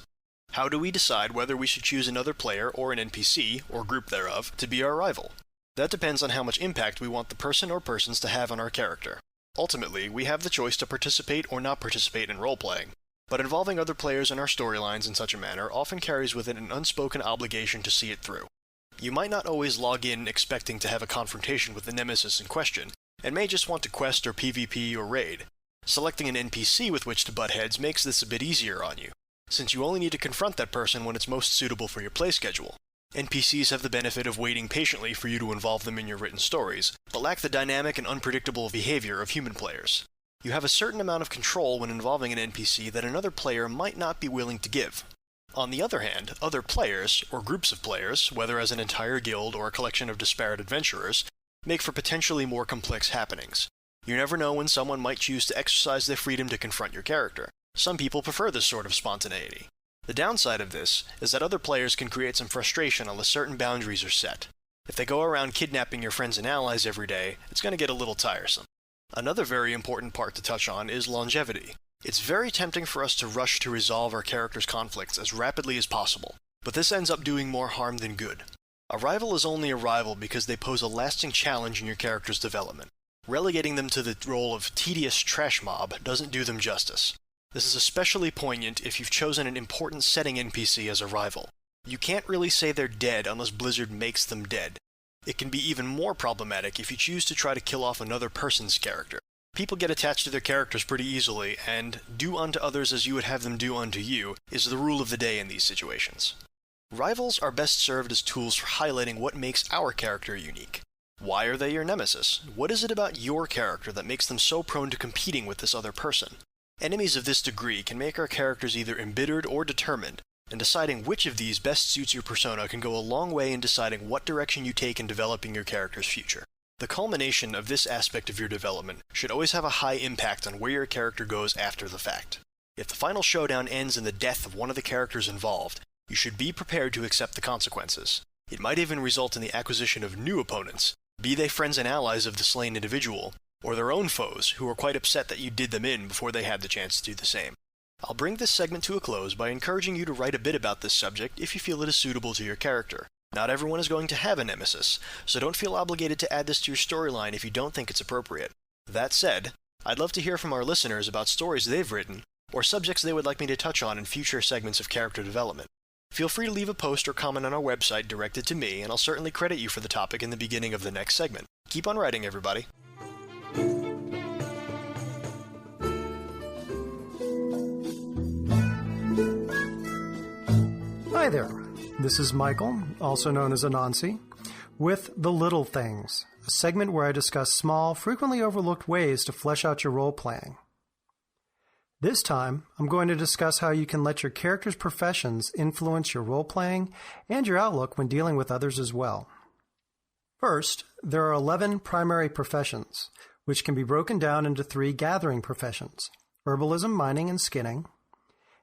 J: How do we decide whether we should choose another player or an NPC, or group thereof, to be our rival? That depends on how much impact we want the person or persons to have on our character. Ultimately, we have the choice to participate or not participate in role-playing, but involving other players in our storylines in such a manner often carries with it an unspoken obligation to see it through. You might not always log in expecting to have a confrontation with the nemesis in question, and may just want to quest or PvP or raid. Selecting an NPC with which to butt heads makes this a bit easier on you, since you only need to confront that person when it's most suitable for your play schedule. NPCs have the benefit of waiting patiently for you to involve them in your written stories, but lack the dynamic and unpredictable behavior of human players. You have a certain amount of control when involving an NPC that another player might not be willing to give. On the other hand, other players, or groups of players, whether as an entire guild or a collection of disparate adventurers, make for potentially more complex happenings. You never know when someone might choose to exercise their freedom to confront your character. Some people prefer this sort of spontaneity. The downside of this is that other players can create some frustration unless certain boundaries are set. If they go around kidnapping your friends and allies every day, it's going to get a little tiresome. Another very important part to touch on is longevity. It's very tempting for us to rush to resolve our characters' conflicts as rapidly as possible, but this ends up doing more harm than good. A rival is only a rival because they pose a lasting challenge in your character's development. Relegating them to the role of tedious trash mob doesn't do them justice. This is especially poignant if you've chosen an important setting NPC as a rival. You can't really say they're dead unless Blizzard makes them dead. It can be even more problematic if you choose to try to kill off another person's character. People get attached to their characters pretty easily, and do unto others as you would have them do unto you is the rule of the day in these situations. Rivals are best served as tools for highlighting what makes our character unique. Why are they your nemesis? What is it about your character that makes them so prone to competing with this other person? Enemies of this degree can make our characters either embittered or determined, and deciding which of these best suits your persona can go a long way in deciding what direction you take in developing your character's future. The culmination of this aspect of your development should always have a high impact on where your character goes after the fact. If the final showdown ends in the death of one of the characters involved, you should be prepared to accept the consequences. It might even result in the acquisition of new opponents, be they friends and allies of the slain individual, or their own foes who are quite upset that you did them in before they had the chance to do the same. I'll bring this segment to a close by encouraging you to write a bit about this subject if you feel it is suitable to your character. Not everyone is going to have a nemesis, so don't feel obligated to add this to your storyline if you don't think it's appropriate. That said, I'd love to hear from our listeners about stories they've written, or subjects they would like me to touch on in future segments of character development. Feel free to leave a post or comment on our website directed to me, and I'll certainly credit you for the topic in the beginning of the next segment. Keep on writing, everybody.
L: Hi there. This is Michael, also known as Anansi, with The Little Things, a segment where I discuss small, frequently overlooked ways to flesh out your role-playing. This time, I'm going to discuss how you can let your character's professions influence your role-playing and your outlook when dealing with others as well. First, there are 11 primary professions, which can be broken down into 3 gathering professions: herbalism, mining, and skinning,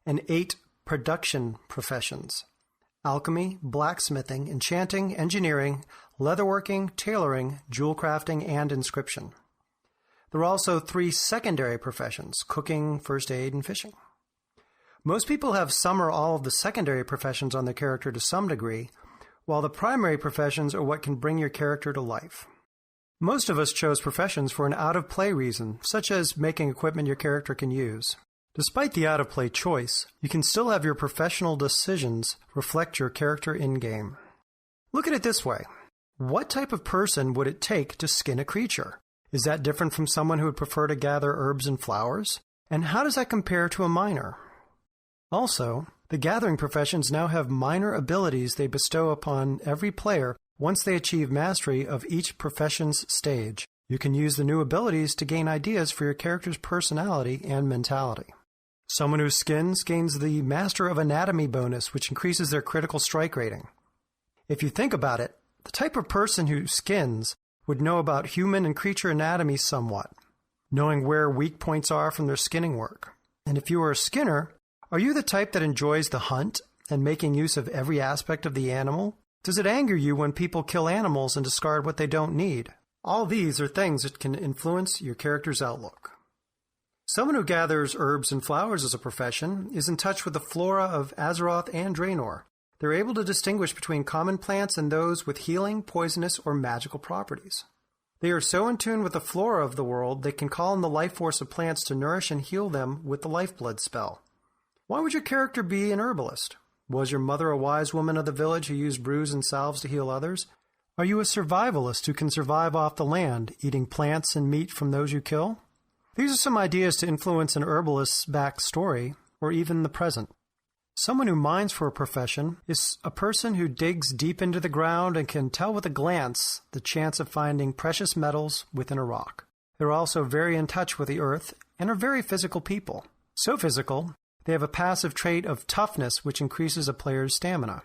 L: and 8 production professions: alchemy, blacksmithing, enchanting, engineering, leatherworking, tailoring, jewel crafting, and inscription. There are also 3 secondary professions: cooking, first aid, and fishing. Most people have some or all of the secondary professions on their character to some degree, while the primary professions are what can bring your character to life. Most of us chose professions for an out-of-play reason, such as making equipment your character can use. Despite the out-of-play choice, you can still have your professional decisions reflect your character in-game. Look at it this way. What type of person would it take to skin a creature? Is that different from someone who would prefer to gather herbs and flowers? And how does that compare to a miner? Also, the gathering professions now have minor abilities they bestow upon every player once they achieve mastery of each profession's stage. You can use the new abilities to gain ideas for your character's personality and mentality. Someone who skins gains the Master of Anatomy bonus, which increases their critical strike rating. If you think about it, the type of person who skins would know about human and creature anatomy somewhat, knowing where weak points are from their skinning work. And if you are a skinner, are you the type that enjoys the hunt and making use of every aspect of the animal? Does it anger you when people kill animals and discard what they don't need? All these are things that can influence your character's outlook. Someone who gathers herbs and flowers as a profession is in touch with the flora of Azeroth and Draenor. They're able to distinguish between common plants and those with healing, poisonous, or magical properties. They are so in tune with the flora of the world, they can call on the life force of plants to nourish and heal them with the lifeblood spell. Why would your character be an herbalist? Was your mother a wise woman of the village who used brews and salves to heal others? Are you a survivalist who can survive off the land, eating plants and meat from those you kill? These are some ideas to influence an herbalist's backstory, or even the present. Someone who mines for a profession is a person who digs deep into the ground and can tell with a glance the chance of finding precious metals within a rock. They're also very in touch with the earth and are very physical people. So physical, they have a passive trait of toughness which increases a player's stamina.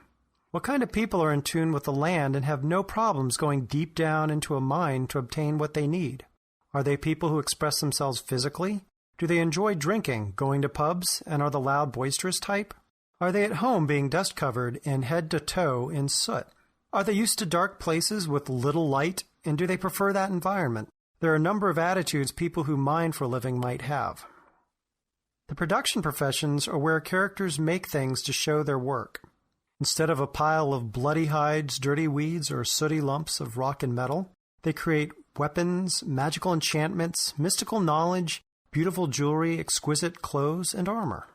L: What kind of people are in tune with the land and have no problems going deep down into a mine to obtain what they need? Are they people who express themselves physically? Do they enjoy drinking, going to pubs, and are the loud, boisterous type? Are they at home being dust-covered and head to toe in soot? Are they used to dark places with little light, and do they prefer that environment? There are a number of attitudes people who mine for a living might have. The production professions are where characters make things to show their work. Instead of a pile of bloody hides, dirty weeds, or sooty lumps of rock and metal, they create weapons, magical enchantments, mystical knowledge, beautiful jewelry, exquisite clothes, and armor.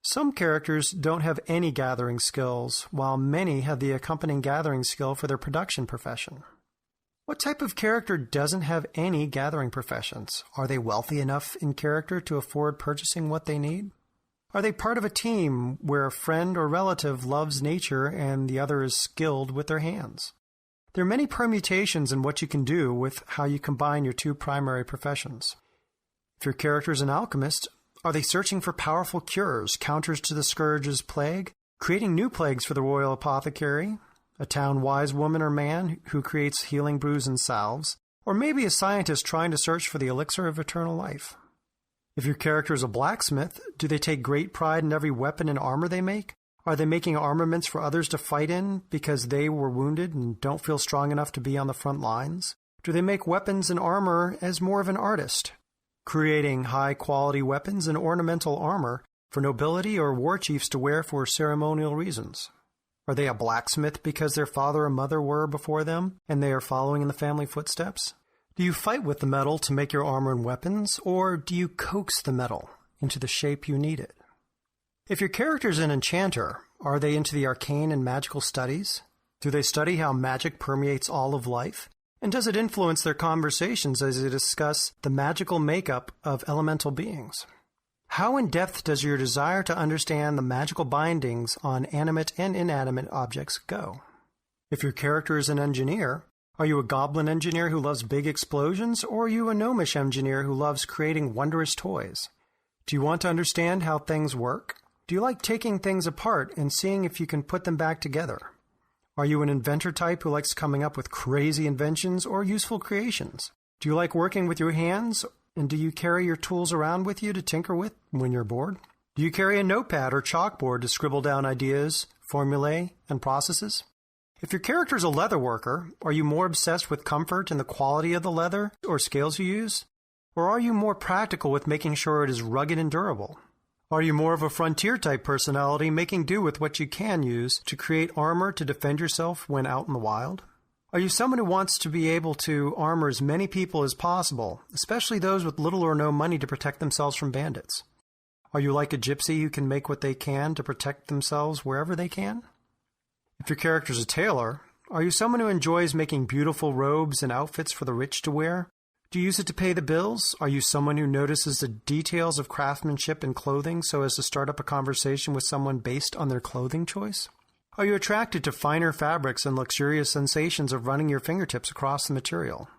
L: Some characters don't have any gathering skills, while many have the accompanying gathering skill for their production profession. What type of character doesn't have any gathering professions? Are they wealthy enough in character to afford purchasing what they need? Are they part of a team where a friend or relative loves nature and the other is skilled with their hands? There are many permutations in what you can do with how you combine your 2 primary professions. If your character is an alchemist, are they searching for powerful cures, counters to the scourge's plague, creating new plagues for the royal apothecary, a town wise woman or man who creates healing brews and salves, or maybe a scientist trying to search for the elixir of eternal life? If your character is a blacksmith, do they take great pride in every weapon and armor they make? Are they making armaments for others to fight in because they were wounded and don't feel strong enough to be on the front lines? Do they make weapons and armor as more of an artist, creating high-quality weapons and ornamental armor for nobility or war chiefs to wear for ceremonial reasons? Are they a blacksmith because their father or mother were before them and they are following in the family footsteps? Do you fight with the metal to make your armor and weapons, or do you coax the metal into the shape you need it? If your character is an enchanter, Are they into the arcane and magical studies? Do they study how magic permeates all of life? And does it influence their conversations as they discuss the magical makeup of elemental beings? How in depth does your desire to understand the magical bindings on animate and inanimate objects go? If your character is an engineer, are you a goblin engineer who loves big explosions, or are you a gnomish engineer who loves creating wondrous toys? Do you want to understand how things work? Do you like taking things apart and seeing if you can put them back together? Are you an inventor type who likes coming up with crazy inventions or useful creations? Do you like working with your hands, and do you carry your tools around with you to tinker with when you're bored? Do you carry a notepad or chalkboard to scribble down ideas, formulae, and processes? If your character is a leather worker, are you more obsessed with comfort and the quality of the leather or scales you use? Or are you more practical with making sure it is rugged and durable? Are you more of a frontier-type personality, making do with what you can use to create armor to defend yourself when out in the wild? Are you someone who wants to be able to armor as many people as possible, especially those with little or no money to protect themselves from bandits? Are you like a gypsy who can make what they can to protect themselves wherever they can? If your character is a tailor, are you someone who enjoys making beautiful robes and outfits for the rich to wear? Do you use it to pay the bills? Are you someone who notices the details of craftsmanship in clothing so as to start up a conversation with someone based on their clothing choice? Are you attracted to finer fabrics and luxurious sensations of running your fingertips across the material?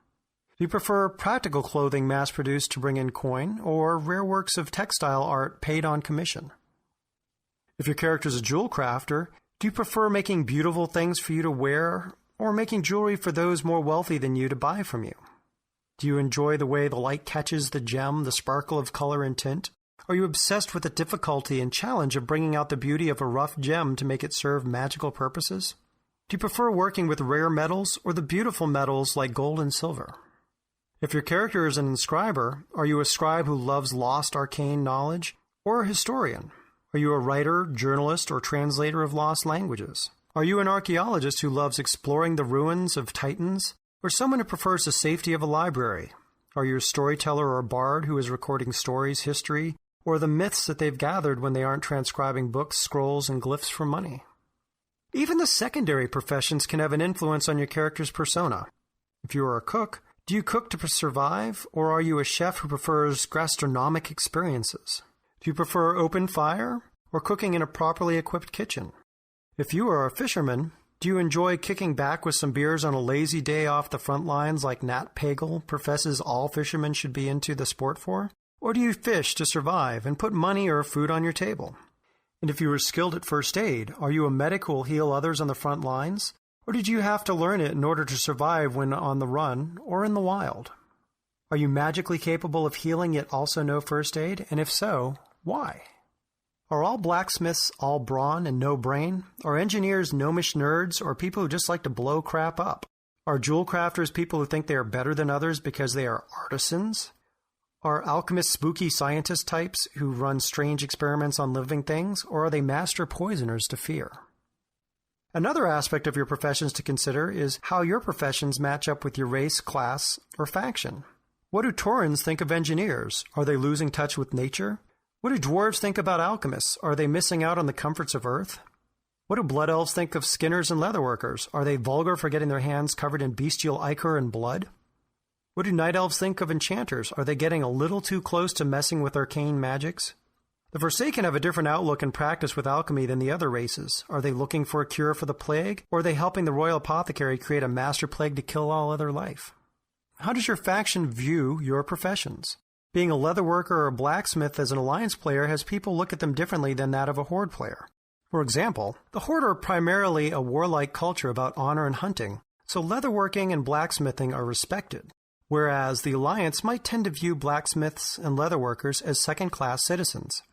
L: Do you prefer practical clothing mass-produced to bring in coin, or rare works of textile art paid on commission? If your character is a jewel crafter, do you prefer making beautiful things for you to wear, or making jewelry for those more wealthy than you to buy from you? Do you enjoy the way the light catches the gem, the sparkle of color and tint? Are you obsessed with the difficulty and challenge of bringing out the beauty of a rough gem to make it serve magical purposes? Do you prefer working with rare metals or the beautiful metals like gold and silver? If your character is an inscriber, are you a scribe who loves lost arcane knowledge, or a historian? Are you a writer, journalist, or translator of lost languages? Are you an archaeologist who loves exploring the ruins of titans, or someone who prefers the safety of a library? Are you a storyteller or a bard who is recording stories, history, or the myths that they've gathered when they aren't transcribing books, scrolls, and glyphs for money? Even the secondary professions can have an influence on your character's persona. If you are a cook, do you cook to survive, or are you a chef who prefers gastronomic experiences? Do you prefer open fire, or cooking in a properly equipped kitchen? If you are a fisherman, do you enjoy kicking back with some beers on a lazy day off the front lines like Nat Pagel professes all fishermen should be into the sport for? Or do you fish to survive and put money or food on your table? And if you were skilled at first aid, are you a medic who will heal others on the front lines? Or did you have to learn it in order to survive when on the run or in the wild? Are you magically capable of healing yet also know first aid? And if so, why? Are all blacksmiths all brawn and no brain? Are engineers gnomish nerds or people who just like to blow crap up? Are jewel crafters people who think they are better than others because they are artisans? Are alchemists spooky scientist types who run strange experiments on living things, or are they master poisoners to fear? Another aspect of your professions to consider is how your professions match up with your race, class, or faction. What do Taurens think of engineers? Are they losing touch with nature? What do dwarves think about alchemists? Are they missing out on the comforts of Earth? What do blood elves think of skinners and leatherworkers? Are they vulgar for getting their hands covered in bestial ichor and blood? What do night elves think of enchanters? Are they getting a little too close to messing with arcane magics? The Forsaken have a different outlook and practice with alchemy than the other races. Are they looking for a cure for the plague, or are they helping the royal apothecary create a master plague to kill all other life? How does your faction view your professions? Being a leatherworker or a blacksmith as an alliance player has people look at them differently than that of a Horde player. For example, the Horde are primarily a warlike culture about honor and hunting, so leatherworking and blacksmithing are respected, whereas the alliance might tend to view blacksmiths and leatherworkers as second-class citizens.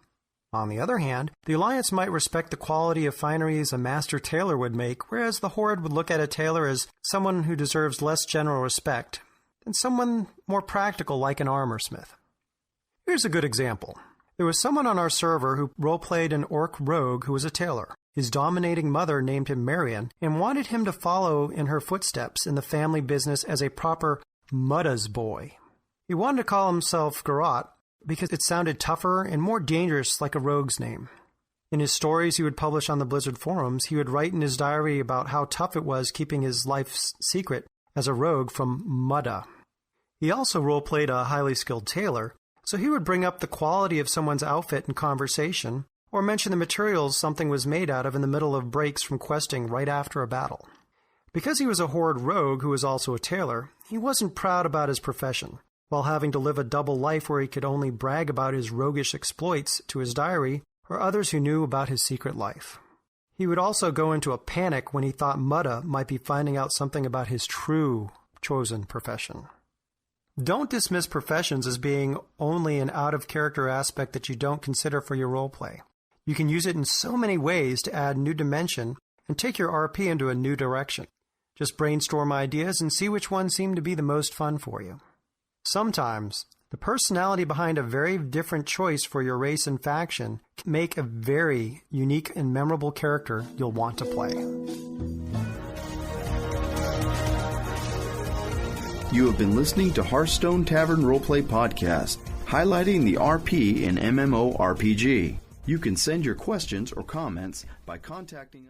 L: On the other hand, the alliance might respect the quality of fineries a master tailor would make, whereas the Horde would look at a tailor as someone who deserves less general respect than someone more practical like an armorsmith. Here's a good example. There was someone on our server who roleplayed an orc rogue who was a tailor. His dominating mother named him Marion and wanted him to follow in her footsteps in the family business as a proper Mudda's boy. He wanted to call himself Garot because it sounded tougher and more dangerous like a rogue's name. In his stories he would publish on the Blizzard forums, he would write in his diary about how tough it was keeping his life's secret as a rogue from Mudda. He also role-played a highly skilled tailor, so he would bring up the quality of someone's outfit in conversation, or mention the materials something was made out of in the middle of breaks from questing right after a battle. Because he was a Horde rogue who was also a tailor, he wasn't proud about his profession, while having to live a double life where he could only brag about his roguish exploits to his diary or others who knew about his secret life. He would also go into a panic when he thought Mudda might be finding out something about his true chosen profession. Don't dismiss professions as being only an out-of-character aspect that you don't consider for your roleplay. You can use it in so many ways to add new dimension and take your RP into a new direction. Just brainstorm ideas and see which ones seem to be the most fun for you. Sometimes, the personality behind a very different choice for your race and faction can make a very unique and memorable character you'll want to play.
G: You have been listening to Hearthstone Tavern Roleplay Podcast, highlighting the RP in MMORPG. You can send your questions or comments by contacting us.